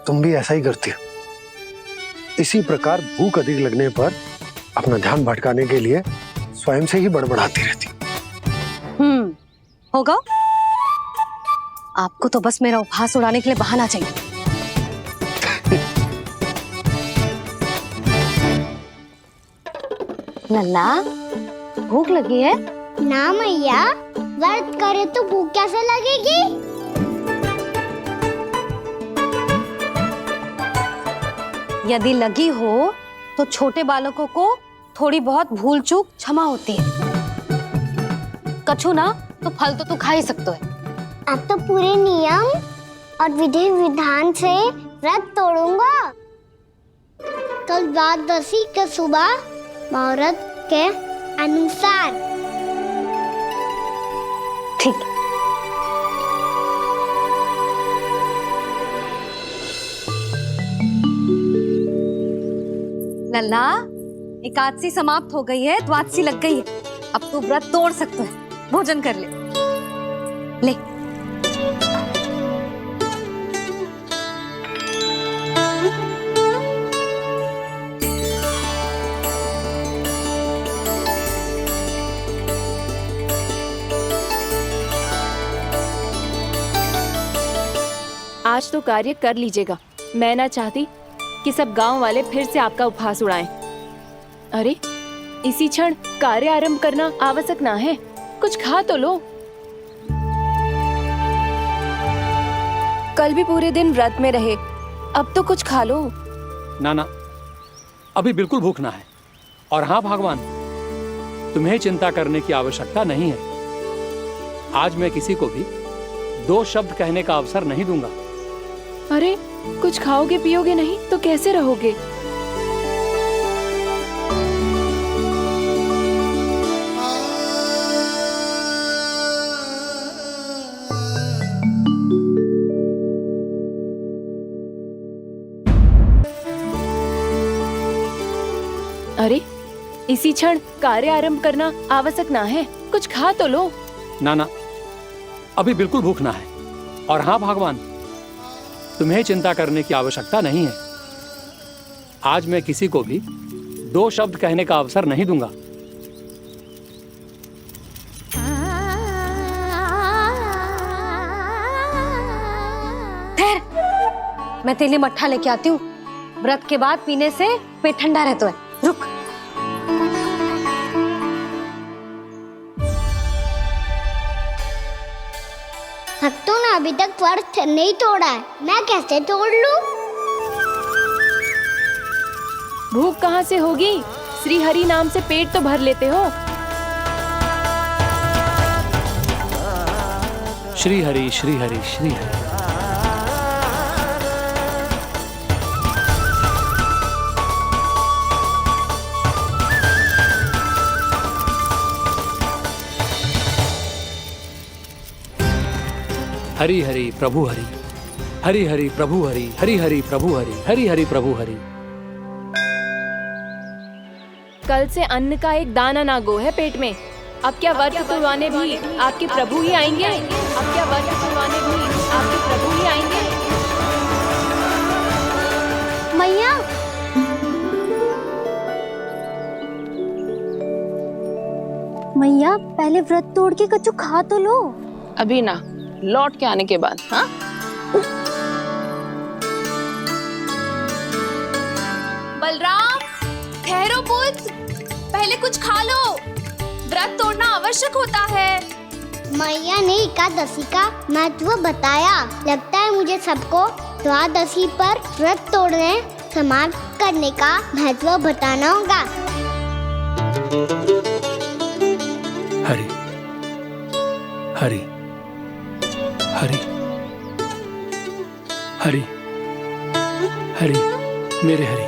Speaker 7: तुम भी ऐसा ही करती हो। इसी प्रकार भूख अधिक लगने पर अपना ध्यान भटकाने के लिए स्वयं से ही बड़बड़ाती रहती।
Speaker 11: होगा। आपको तो बस मेरा उपहास उड़ाने के लिए बहाना चाहिए। लल्ला, भूख लगी है?
Speaker 5: ना मैया, व्रत करे तो भूख कैसे लगेगी?
Speaker 11: यदि लगी हो तो छोटे बालकों को थोड़ी बहुत भूल चूक क्षमा होती है। कछु ना तो फल तो तू खा ही सकते है।
Speaker 5: अब तो पूरे नियम और विधि विधान से व्रत तोड़ूंगा। कल द्वादशी के सुबह मुहूर्त के अनुसार।
Speaker 11: ठीक है। लल्ला, एकादशी समाप्त हो गई है, द्वादशी लग गई है। अब तू व्रत तोड़ सकता है, भोजन कर ले। ले।
Speaker 10: आज तो कार्य कर लीजिएगा। मैं ना चाहती कि सब गांव वाले फिर से आपका उपहास उड़ाएं। अरे इसी क्षण कार्य आरंभ करना आवश्यक ना है, कुछ खा तो लो। कल भी पूरे दिन व्रत में रहे, अब तो कुछ खा लो।
Speaker 15: ना ना, अभी बिल्कुल भूख ना है। और हाँ भगवान, तुम्हें चिंता करने की आवश्यकता नहीं है। आज मैं किसी को भी 2 शब्द कहने का अवसर नहीं दूंगा।
Speaker 10: अरे कुछ खाओगे पियोगे नहीं तो कैसे रहोगे? अरे इसी क्षण कार्य आरंभ करना आवश्यक ना है, कुछ खा तो लो।
Speaker 15: ना ना, अभी बिल्कुल भूख ना है। और हाँ भगवान, तुम्हें चिंता करने की आवश्यकता नहीं है। आज मैं किसी को भी 2 शब्द कहने का अवसर नहीं दूंगा।
Speaker 11: ठहर, मैं तेरे लिए मट्ठा लेके आती हूँ। व्रत के बाद पीने से पेट ठंडा रहता है। रुक।
Speaker 5: भक्तों ने अभी तक व्रत नहीं तोड़ा है, मैं कैसे तोड़ लूं?
Speaker 10: भूख कहाँ से होगी? श्री हरि नाम से पेट तो भर लेते हो।
Speaker 15: श्री हरि श्री हरि श्री हरि। हरि हरि प्रभु हरि, हरि हरि प्रभु हरि, हरि हरि प्रभु हरि, हरि हरि प्रभु हरि।
Speaker 10: कल से अन्न का एक दाना ना गो है पेट में। अब क्या व्रत तुड़वाने भी आपके प्रभु ही आएंगे? अब क्या व्रत तुड़वाने भी आपके प्रभु ही आएंगे?
Speaker 5: मैया, मैया पहले व्रत तोड़ के कच्चू खा तो लो।
Speaker 9: अभी ना, लौट के आने के बाद। हाँ,
Speaker 13: बलराम, ठहरो पुत्र, पहले कुछ खा लो। व्रत तोड़ना आवश्यक होता है।
Speaker 5: मैया ने एकादशी का महत्व बताया। लगता है मुझे सबको द्वादशी पर व्रत तोड़ने समाप्त करने का महत्व बताना होगा।
Speaker 15: हरि हरि हरि हरि हरि, मेरे हरि।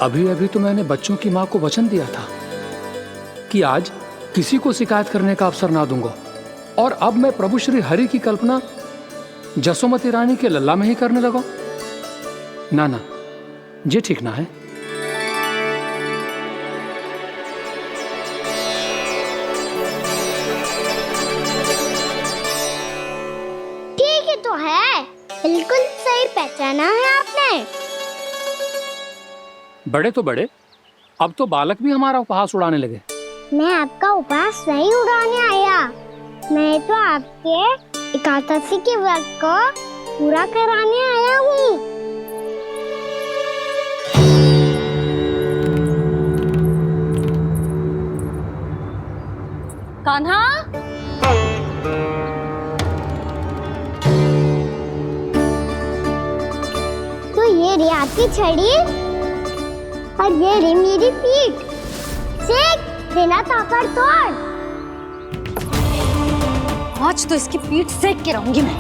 Speaker 15: अभी अभी तो मैंने बच्चों की माँ को वचन दिया था कि आज किसी को शिकायत करने का अवसर ना दूंगा, और अब मैं प्रभु श्री हरि की कल्पना जसोमती रानी के लल्ला में ही करने लगा। ना ना, ये ठीक ना है।
Speaker 5: ठीक है तो है, बिल्कुल सही पहचाना है आपने।
Speaker 15: बड़े तो बड़े, अब तो बालक भी हमारा उपहास उड़ाने लगे।
Speaker 5: मैं आपका उपहास नहीं उड़ाने आया, मैं तो आपके एकादशी के व्रत को पूरा कराने आया हूँ।
Speaker 11: कान्हा,
Speaker 5: अपनी हाथ की छड़ी और ये रही मेरी पीठ। सेक देना ताबड़तोड़।
Speaker 11: आज तो इसकी पीठ सेक के रहूंगी मैं।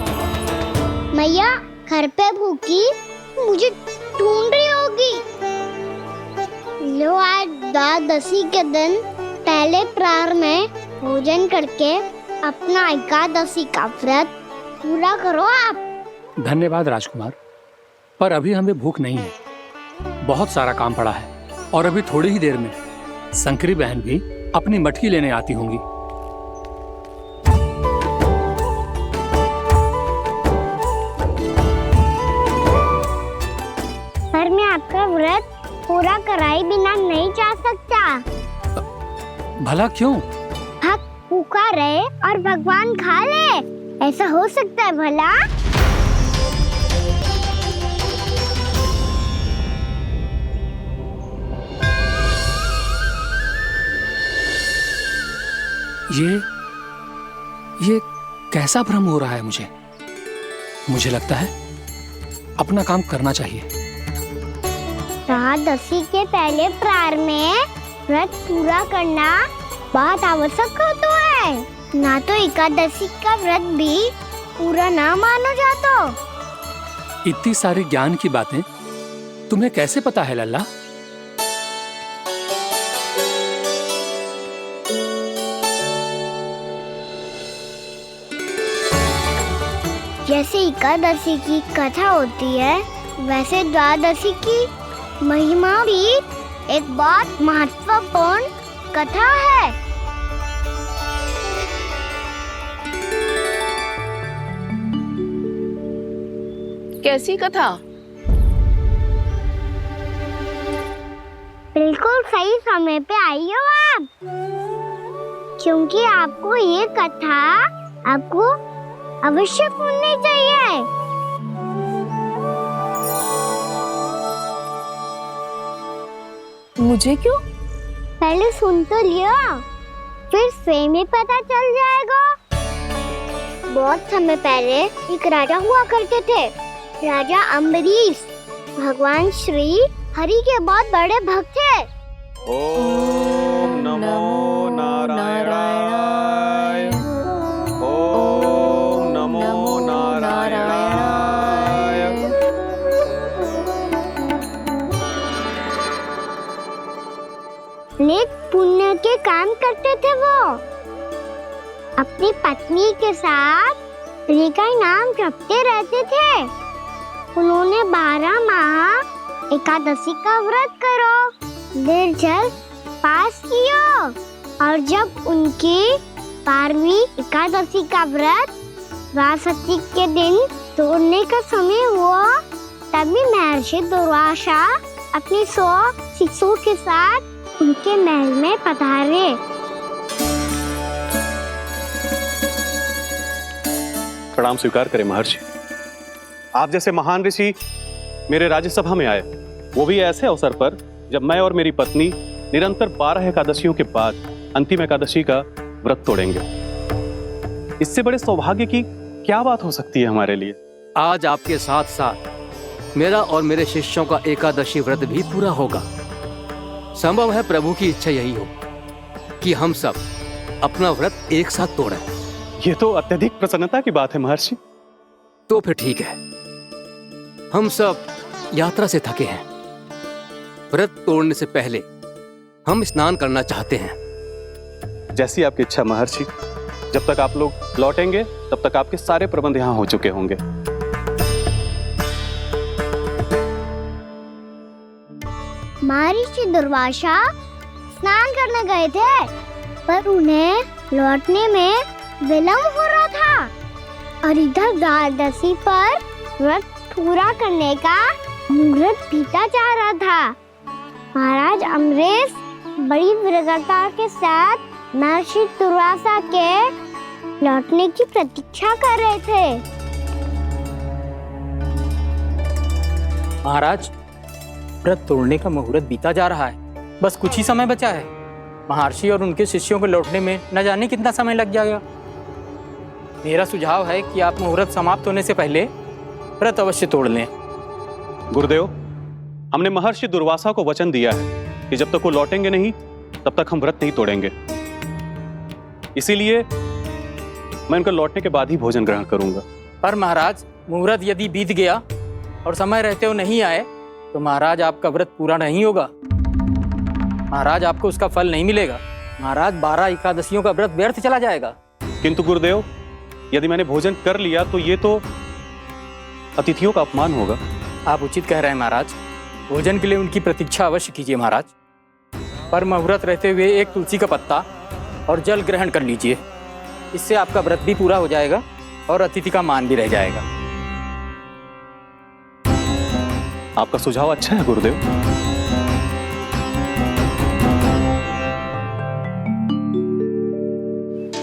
Speaker 5: मैया घर पे भूखी मुझे ढूंढ रही होगी। लो आज द्वादशी के दिन पहले प्रहर में भोजन करके अपना एकादशी का व्रत पूरा करो आप।
Speaker 15: धन्यवाद राजकुमार, पर अभी हमें भूख नहीं है। बहुत सारा काम पड़ा है और अभी थोड़ी ही देर में शंकरी बहन भी अपनी मटकी लेने आती होंगी।
Speaker 5: पर मैं आपका व्रत पूरा कराए बिना नहीं जा सकता।
Speaker 15: भला क्यों?
Speaker 5: भक्त भूखा रहे और भगवान खा ले, ऐसा हो सकता है भला?
Speaker 15: ये कैसा भ्रम हो रहा है मुझे लगता है अपना काम करना चाहिए।
Speaker 5: द्वादशी के पहले प्रहर में व्रत पूरा करना बहुत आवश्यक होता है। ना तो एकादशी का व्रत भी पूरा ना मानो जातो।
Speaker 15: इतनी सारी ज्ञान की बातें तुम्हें कैसे पता है लल्ला?
Speaker 5: जैसे एकादशी की कथा होती है, वैसे द्वादशी की महिमा भी एक बहुत महत्वपूर्ण कथा है।
Speaker 9: कैसी कथा?
Speaker 5: बिल्कुल सही समय पे आई हो आप, क्योंकि आपको ये कथा आपको अवश्य सुननी चाहिए।
Speaker 10: मुझे क्यों?
Speaker 5: पहले सुन तो लिया, फिर स्वयं ही पता चल जाएगा। बहुत समय पहले एक राजा हुआ करते थे, राजा अम्बरीश। भगवान श्री हरि के बहुत बड़े भक्त थे।
Speaker 3: ओम नमो नारायणाय। ओम नमो नारायणाय।
Speaker 5: नेक पुण्य के काम करते थे वो। अपनी पत्नी के साथ हरि का नाम जपते रहते थे। उन्होंने 12 माह एकादशी का व्रत करो, निर्जल पास किया, और जब उनकी 12वीं एकादशी का व्रत द्वादशी के दिन तोड़ने का समय हुआ, तभी महर्षि दुर्वासा अपनी 100 शिष्यों के साथ उनके महल में पधारे।
Speaker 3: प्रणाम स्वीकार करें महर्षि। आप जैसे महान ऋषि मेरे राज्यसभा में आए, वो भी ऐसे अवसर पर जब मैं और मेरी पत्नी निरंतर 12 एकादशियों के बाद अंतिम एकादशी का व्रत तोड़ेंगे। इससे बड़े सौभाग्य की क्या बात हो सकती है हमारे लिए?
Speaker 15: आज आपके साथ साथ मेरा और मेरे शिष्यों का एकादशी व्रत भी पूरा होगा। संभव है प्रभु की इच्छा यही हो कि हम सब अपना व्रत एक साथ तोड़ें।
Speaker 3: ये तो अत्यधिक प्रसन्नता की बात है महर्षि।
Speaker 15: तो फिर ठीक है, हम सब यात्रा से थके हैं। व्रत तोड़ने से पहले हम स्नान करना चाहते हैं।
Speaker 3: जैसी आपकी इच्छा महर्षि। जब तक आप लोग लौटेंगे तब तक आपके सारे प्रबंध यहाँ हो चुके होंगे।
Speaker 5: महर्षि दुर्वासा स्नान करने गए थे, पर उन्हें लौटने में विलंब हो रहा था, और इधर द्वादशी पर व्रत पूरा करने का मुहूर्त बीता जा रहा था। महाराज अम्बरीश बड़ी विरगता के साथ महर्षि दुर्वासा के लौटने की प्रतीक्षा कर रहे थे।
Speaker 8: महाराज, व्रत तोड़ने का मुहूर्त बीता जा रहा है, बस कुछ ही समय बचा है। महर्षि और उनके शिष्यों को लौटने में न जाने कितना समय लग जाएगा। मेरा सुझाव है कि आप मुहूर्त समाप्त होने से पहले व्रत अवश्य तोड़ लें।
Speaker 3: गुरुदेव, हमने महर्षि दुर्वासा को वचन दिया है कि जब तक वो लौटेंगे नहीं तब तक हम व्रत नहीं तोड़ेंगे। इसीलिए मैं उनके लौटने के बाद ही भोजन ग्रहण करूंगा।
Speaker 19: पर महाराज, मुहूर्त यदि बीत गया और समय रहते हो नहीं आए तो महाराज आपका व्रत पूरा नहीं होगा। महाराज आपको उसका फल नहीं मिलेगा। महाराज 12 एकादशियों का व्रत व्यर्थ चला जाएगा।
Speaker 3: किंतु गुरुदेव, यदि मैंने भोजन कर लिया तो ये तो अतिथियों का अपमान होगा।
Speaker 19: आप उचित कह रहे हैं महाराज, भोजन के लिए उनकी प्रतीक्षा अवश्य कीजिए महाराज। पर मुहूर्त रहते हुए एक तुलसी का पत्ता और जल ग्रहण कर लीजिए। इससे आपका व्रत भी पूरा हो जाएगा और अतिथि का मान भी रह जाएगा।
Speaker 3: आपका सुझाव अच्छा है गुरुदेव।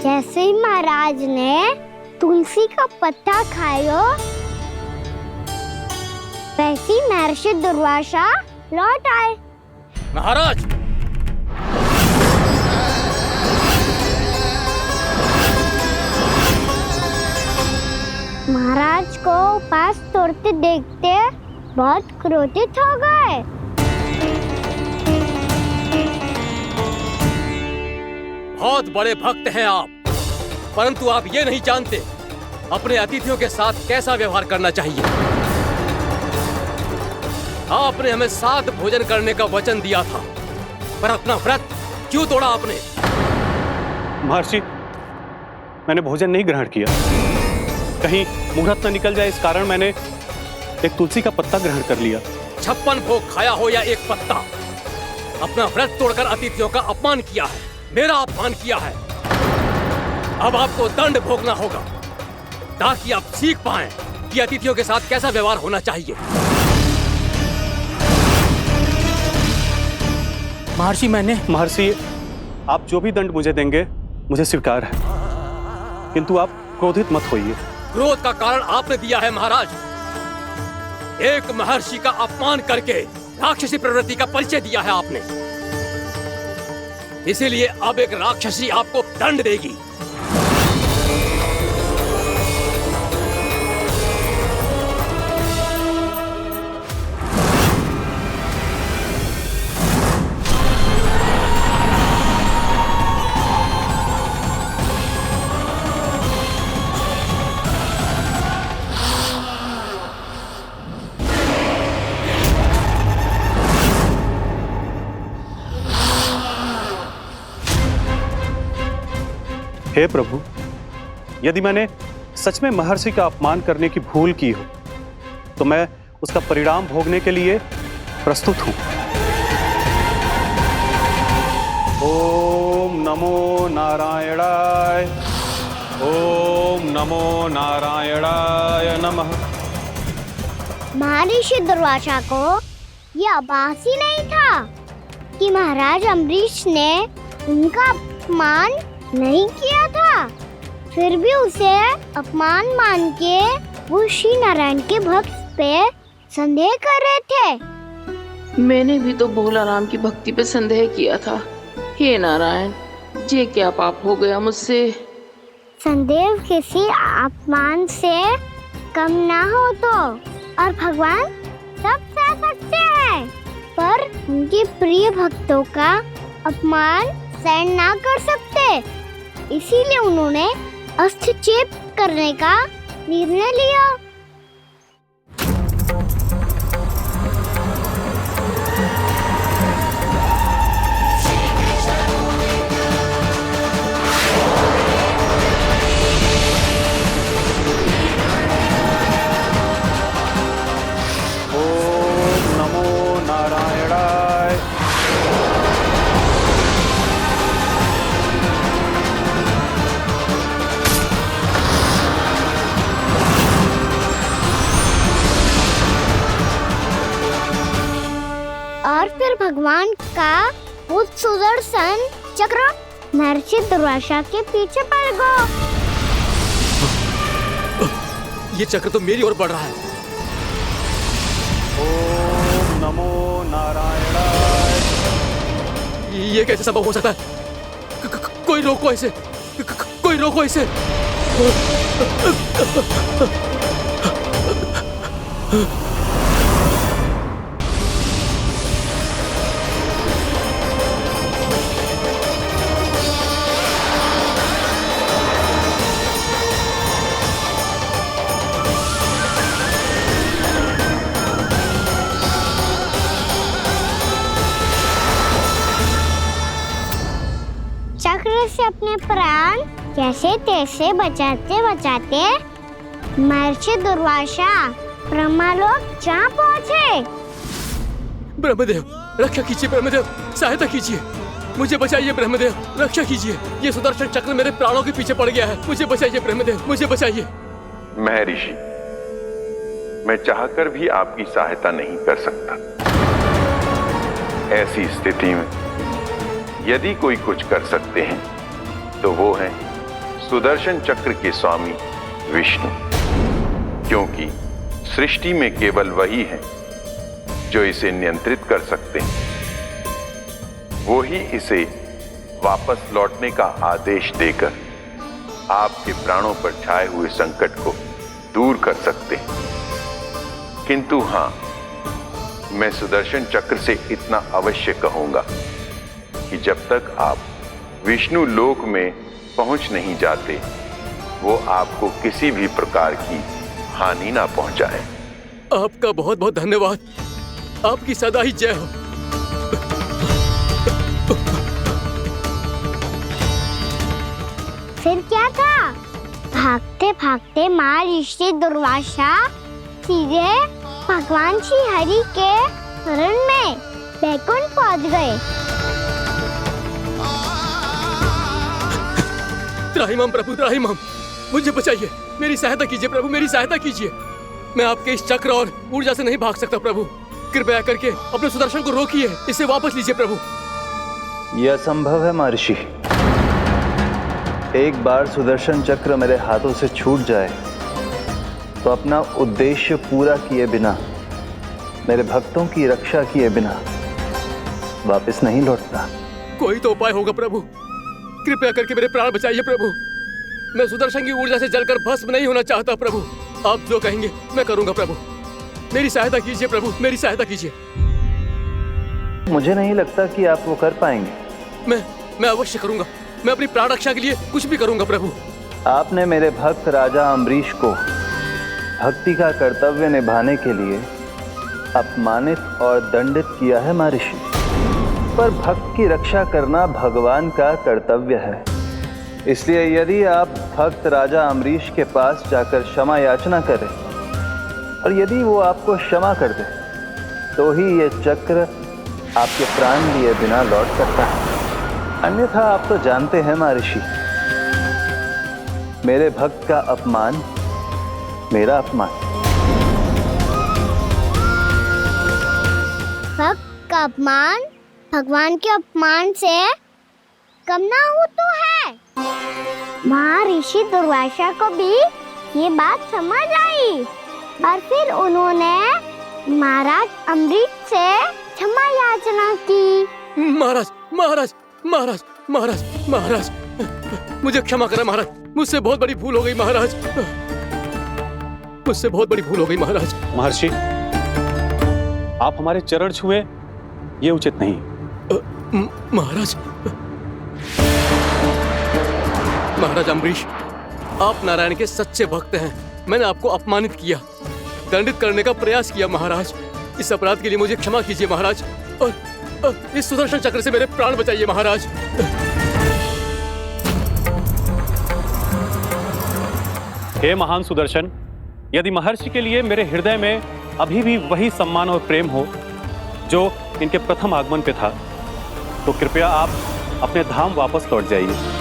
Speaker 5: जैसे ही महाराज ने तुलसी का पत्ता खाया, वैसे ही महर्षि दुर्वासा लौट आए।
Speaker 19: महाराज,
Speaker 5: महाराज को उपास तोड़ते देखते बहुत क्रोधित हो गए।
Speaker 20: बहुत बड़े भक्त हैं आप, परंतु आप ये नहीं जानते अपने अतिथियों के साथ कैसा व्यवहार करना चाहिए। आपने हमें साथ भोजन करने का वचन दिया था, पर अपना व्रत क्यों तोड़ा आपने?
Speaker 3: महर्षि, मैंने भोजन नहीं ग्रहण किया। कहीं मुहूर्त न निकल जाए इस कारण मैंने एक तुलसी का पत्ता ग्रहण कर लिया।
Speaker 20: 56 भोग खाया हो या एक पत्ता, अपना व्रत तोड़कर अतिथियों का अपमान किया है, मेरा अपमान किया है। अब आपको दंड भोगना होगा ताकि आप सीख पाएं कि अतिथियों के साथ कैसा व्यवहार होना चाहिए।
Speaker 3: महर्षि, आप जो भी दंड मुझे देंगे मुझे स्वीकार है, किंतु आप क्रोधित मत होइए।
Speaker 20: क्रोध का कारण आपने दिया है महाराज। एक महर्षि का अपमान करके राक्षसी प्रवृत्ति का परिचय दिया है आपने। इसीलिए अब एक राक्षसी आपको दंड देगी।
Speaker 3: हे प्रभु, यदि मैंने सच में महर्षि का अपमान करने की भूल की हो तो मैं उसका परिणाम भोगने के लिए प्रस्तुत हूं। ओम नमो नारायणाय, ओम नमो नारायणाय नमः।
Speaker 5: महर्षि दुर्वासा को यह आभास ही नहीं था कि महाराज अम्बरीश ने उनका अपमान नहीं किया था। फिर भी उसे अपमान मान के वो श्री नारायण के भक्त पे संदेह कर रहे थे।
Speaker 9: मैंने भी तो भोला राम की भक्ति पे संदेह किया था। हे नारायण, ये क्या पाप हो गया मुझसे?
Speaker 5: संदेह किसी अपमान से कम ना हो तो, और भगवान सब सह सकते हैं, पर उनके प्रिय भक्तों का अपमान सहन ना कर सकते। इसीलिए उन्होंने अस्त्रक्षेप करने का निर्णय लिया।
Speaker 3: ओम नमो नारायणाय।
Speaker 5: और फिर भगवान का वो सुदर्शन चक्र महर्षि दुर्वासा के पीछे पड़ गया।
Speaker 20: ये चक्र तो मेरी ओर बढ़ रहा है।
Speaker 3: ओम नमो नारायणाय।
Speaker 20: ये कैसे संभव हो सकता है? कोई रोको इसे, कोई रोको इसे।
Speaker 5: चक्र से अपने प्राण जैसे तैसे बचाते बचाते महर्षि दुर्वासा ब्रह्मलोक जहाँ पहुँचे।
Speaker 20: ब्रह्मदेव रक्षा कीजिए, ब्रह्मदेव सहायता कीजिए, मुझे बचाइए ब्रह्मदेव, रक्षा कीजिए। ये सुदर्शन चक्र मेरे प्राणों के पीछे पड़ गया है, मुझे बचाइए ब्रह्मदेव, मुझे बचाइए।
Speaker 17: महर्षि, मैं चाहकर भी आपकी सहायता नहीं कर सकता। ऐसी स्थिति में यदि कोई कुछ कर सकते हैं तो वो है सुदर्शन चक्र के स्वामी विष्णु, क्योंकि सृष्टि में केवल वही है जो इसे नियंत्रित कर सकते हैं। वो ही इसे वापस लौटने का आदेश देकर आपके प्राणों पर छाए हुए संकट को दूर कर सकते हैं। किंतु हां, मैं सुदर्शन चक्र से इतना अवश्य कहूंगा कि जब तक आप विष्णु लोक में पहुंच नहीं जाते, वो आपको किसी भी प्रकार की हानि ना पहुंचाए।
Speaker 20: आपका बहुत बहुत धन्यवाद, आपकी सदा ही जय हो।
Speaker 5: फिर क्या था? भागते भागते महर्षि दुर्वासा सीधे भगवान श्री हरि के शरण में बैकुंठ पहुंच गए।
Speaker 20: त्राहिमाम प्रभु, त्राहिमाम, मुझे बचाइए, मेरी सहायता कीजिए प्रभु, मेरी सहायता कीजिए। मैं आपके इस चक्र और ऊर्जा से नहीं भाग सकता प्रभु, कृपया करके अपने सुदर्शन को रोकिए, इसे वापस लीजिए प्रभु।
Speaker 18: यह असंभव है महर्षि। एक बार सुदर्शन चक्र मेरे हाथों से छूट जाए तो अपना उद्देश्य पूरा किए बिना, मेरे भक्तों की रक्षा किए बिना वापस नहीं लौटता।
Speaker 20: कोई तो उपाय होगा प्रभु, कृपया करके मेरे प्राण बचाइए प्रभु। मैं सुदर्शन की ऊर्जा से जलकर भस्म नहीं होना चाहता प्रभु। आप जो कहेंगे मैं करूंगा प्रभु, मेरी सहायता कीजिए प्रभु, मेरी सहायता कीजिए।
Speaker 18: मुझे नहीं लगता कि आप वो कर पाएंगे।
Speaker 20: मैं अवश्य करूंगा, मैं अपनी प्राण रक्षा के लिए कुछ भी करूंगा प्रभु।
Speaker 18: आपने मेरे भक्त राजा अम्बरीश को भक्ति का कर्तव्य निभाने के लिए अपमानित और दंडित किया है महर्षि, पर भक्त की रक्षा करना भगवान का कर्तव्य है। इसलिए यदि आप भक्त राजा अम्बरीश के पास जाकर क्षमा याचना करें और यदि वो आपको क्षमा कर दे तो ही ये चक्र आपके प्राण लिए बिना लौट सकता है। अन्यथा आप तो जानते हैं महर्षि, मेरे भक्त का अपमान मेरा अपमान।
Speaker 5: भक्त का अपमान भगवान के अपमान से कम ना हो तो है। महर्षि दुर्वासा को भी ये बात समझ आई और फिर उन्होंने महाराज अम्बरीश से क्षमा याचना की।
Speaker 20: महाराज महाराज महाराज महाराज महाराज, मुझे क्षमा करें महाराज, मुझसे बहुत बड़ी भूल हो गई महाराज, मुझसे बहुत बड़ी भूल हो गई महाराज।
Speaker 3: महर्षि, आप हमारे चरण छुए ये उचित नहीं।
Speaker 20: महाराज, महाराज अम्बरीश, आप नारायण के सच्चे भक्त हैं। मैंने आपको अपमानित किया, दंडित करने का प्रयास किया महाराज। इस अपराध के लिए मुझे क्षमा कीजिए महाराज, और इस सुदर्शन चक्र से मेरे प्राण बचाइए महाराज।
Speaker 3: हे महान सुदर्शन, यदि महर्षि के लिए मेरे हृदय में अभी भी वही सम्मान और प्रेम हो जो इनके प्रथम आगमन पे था, तो कृपया आप अपने धाम वापस लौट जाइए।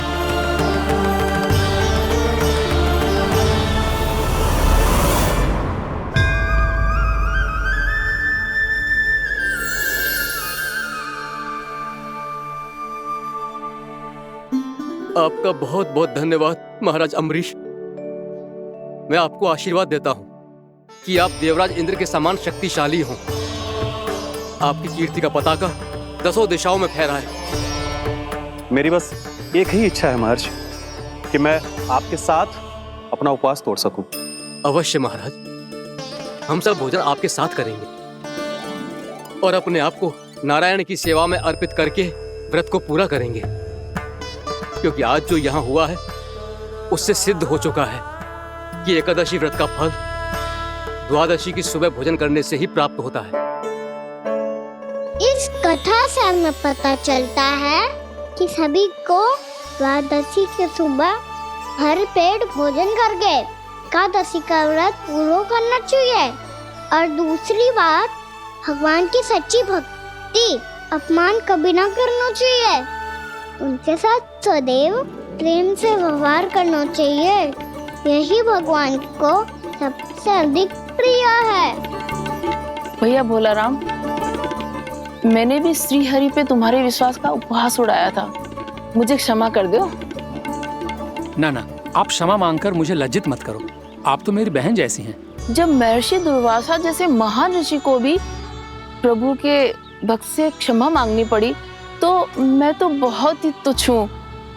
Speaker 20: आपका बहुत बहुत धन्यवाद महाराज अम्बरीश। मैं आपको आशीर्वाद देता हूं कि आप देवराज इंद्र के समान शक्तिशाली हों। आपकी कीर्ति का पताका दसों दिशाओं में फहराए।
Speaker 3: मेरी बस एक ही इच्छा है महर्षि, कि मैं आपके साथ अपना उपवास तोड़ सकूं।
Speaker 20: अवश्य महाराज, हम सब भोजन आपके साथ करेंगे और अपने आप को नारायण की सेवा में अर्पित करके व्रत को पूरा करेंगे, क्योंकि आज जो यहाँ हुआ है उससे सिद्ध हो चुका है कि एकादशी व्रत का फल द्वादशी की सुबह भोजन करने से ही प्राप्त होता है।
Speaker 5: इस कथा से हमें पता चलता है कि सभी को द्वादशी के सुबह भर पेट भोजन करके एकादशी का व्रत पूरा करना चाहिए। और दूसरी बात, भगवान की सच्ची भक्ति अपमान कभी ना करना चाहिए। उनके साथ सदैव प्रेम से व्यवहार करना चाहिए। यही भगवान को सबसे अधिक प्रिय है।
Speaker 9: भैया भोला राम, मैंने भी श्री हरि पे तुम्हारे विश्वास का उपहास उड़ाया था, मुझे क्षमा कर दो।
Speaker 15: ना ना, आप क्षमा मांगकर मुझे लज्जित मत करो, आप तो मेरी बहन जैसी हैं।
Speaker 9: जब महर्षि दुर्वासा जैसे महान ऋषि को भी प्रभु के भक्त से क्षमा मांगनी पड़ी, तो मैं तो बहुत ही तुच्छ हूँ।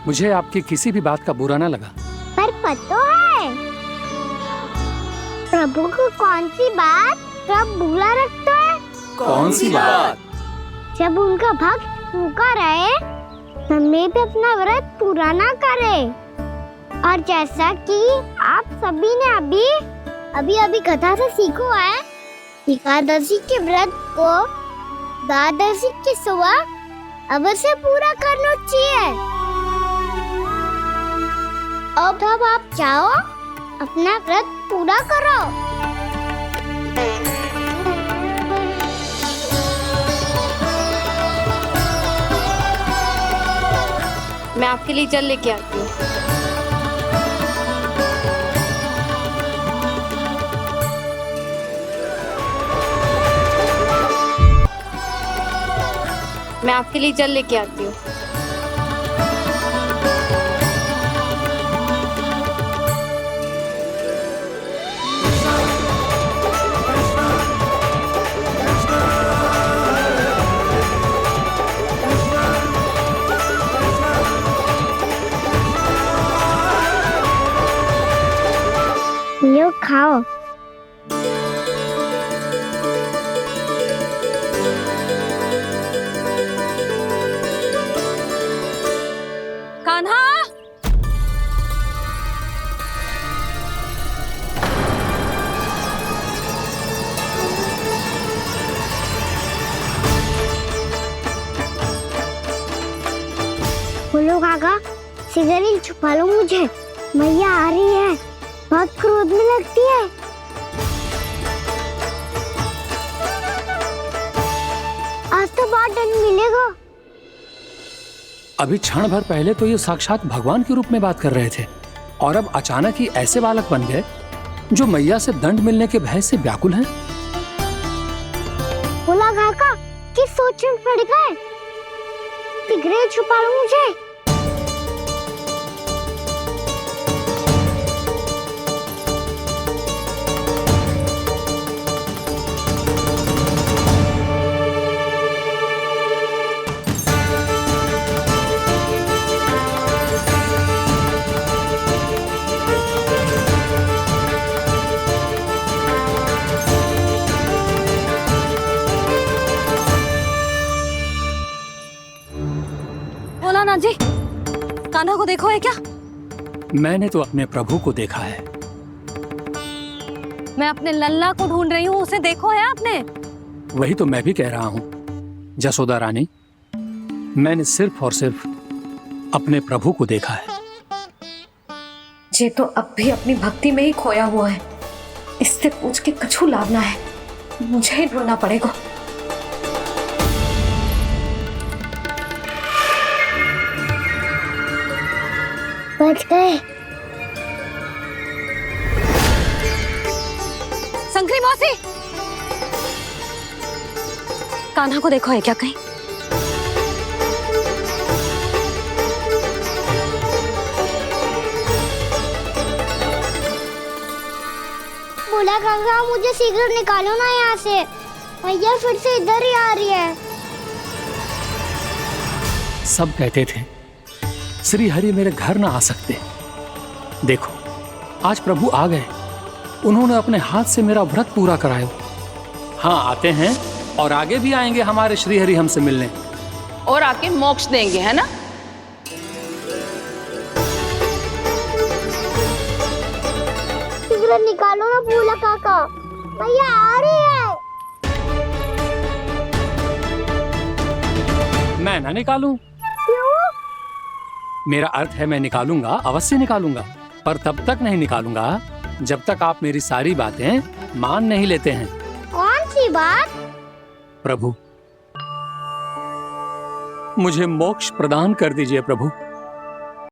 Speaker 15: मुझे आपकी किसी भी बात का बुरा ना लगा।
Speaker 5: पर पता है प्रभु को कौन सी बात सब बुरा रखता है?
Speaker 15: कौन सी बात?
Speaker 5: जब उनका भक्त भूखा रहे, समय पे अपना व्रत पूरा ना करे। और जैसा कि आप सभी ने अभी कथा से सीखो है, एकादशी के व्रत को द्वादशी की सुबह अवश्य पूरा करना चाहिए। अब आप जाओ, अपना व्रत पूरा करो।
Speaker 11: मैं आपके लिए जल लेके आती हूँ। मैं आपके लिए जल लेके आती हूँ।
Speaker 5: लो खाओ।
Speaker 11: कान्हा,
Speaker 5: बोलो काका, सिगरेट छुपा लो मुझे, मैया आ रही है, बहुत क्रोध में लगती है। आज तो बहुत दंड मिलेगा।
Speaker 15: अभी क्षण भर पहले तो ये साक्षात भगवान के रूप में बात कर रहे थे, और अब अचानक ही ऐसे बालक बन गए जो मैया से दंड मिलने के भय से व्याकुल हैं।
Speaker 5: बोला काका, किस सोच में पड़ गए? सिगरेट छुपा लो मुझे।
Speaker 11: भोलानाथ जी, कान्हा को देखो है क्या?
Speaker 15: मैंने तो अपने प्रभु को देखा है।
Speaker 11: मैं अपने लल्ला को ढूंढ रही हूँ, उसे देखो है आपने?
Speaker 15: वही तो मैं भी कह रहा हूँ जसोदा रानी, मैंने सिर्फ और सिर्फ अपने प्रभु को देखा है।
Speaker 11: ये तो अब भी अपनी भक्ति में ही खोया हुआ है, इससे पूछ के कछु लाभ ना है, मुझे ही ढूंढना पड़ेगा।
Speaker 5: बच गए।
Speaker 11: संकरी मौसी, कान्हा को देखो है क्या कहीं?
Speaker 5: बोला काका, मुझे सिगरेट निकालो ना यहाँ से, भैया फिर से इधर ही आ रही है।
Speaker 15: सब कहते थे श्री हरि मेरे घर ना आ सकते, देखो आज प्रभु आ गए, उन्होंने अपने हाथ से मेरा व्रत पूरा कराया। हाँ, आते हैं और आगे भी आएंगे हमारे श्री हरि हमसे मिलने,
Speaker 9: और आके मोक्ष देंगे, है ना?
Speaker 5: सिगरेट निकालो ना बोला काका, भैया आ रही है।
Speaker 15: मैं ना निकालूं?
Speaker 5: क्यों?
Speaker 15: मेरा अर्थ है मैं निकालूंगा, अवश्य निकालूंगा, पर तब तक नहीं निकालूंगा जब तक आप मेरी सारी बातें मान नहीं लेते हैं।
Speaker 5: कौन सी बात?
Speaker 15: प्रभु, मुझे मोक्ष प्रदान कर दीजिए प्रभु।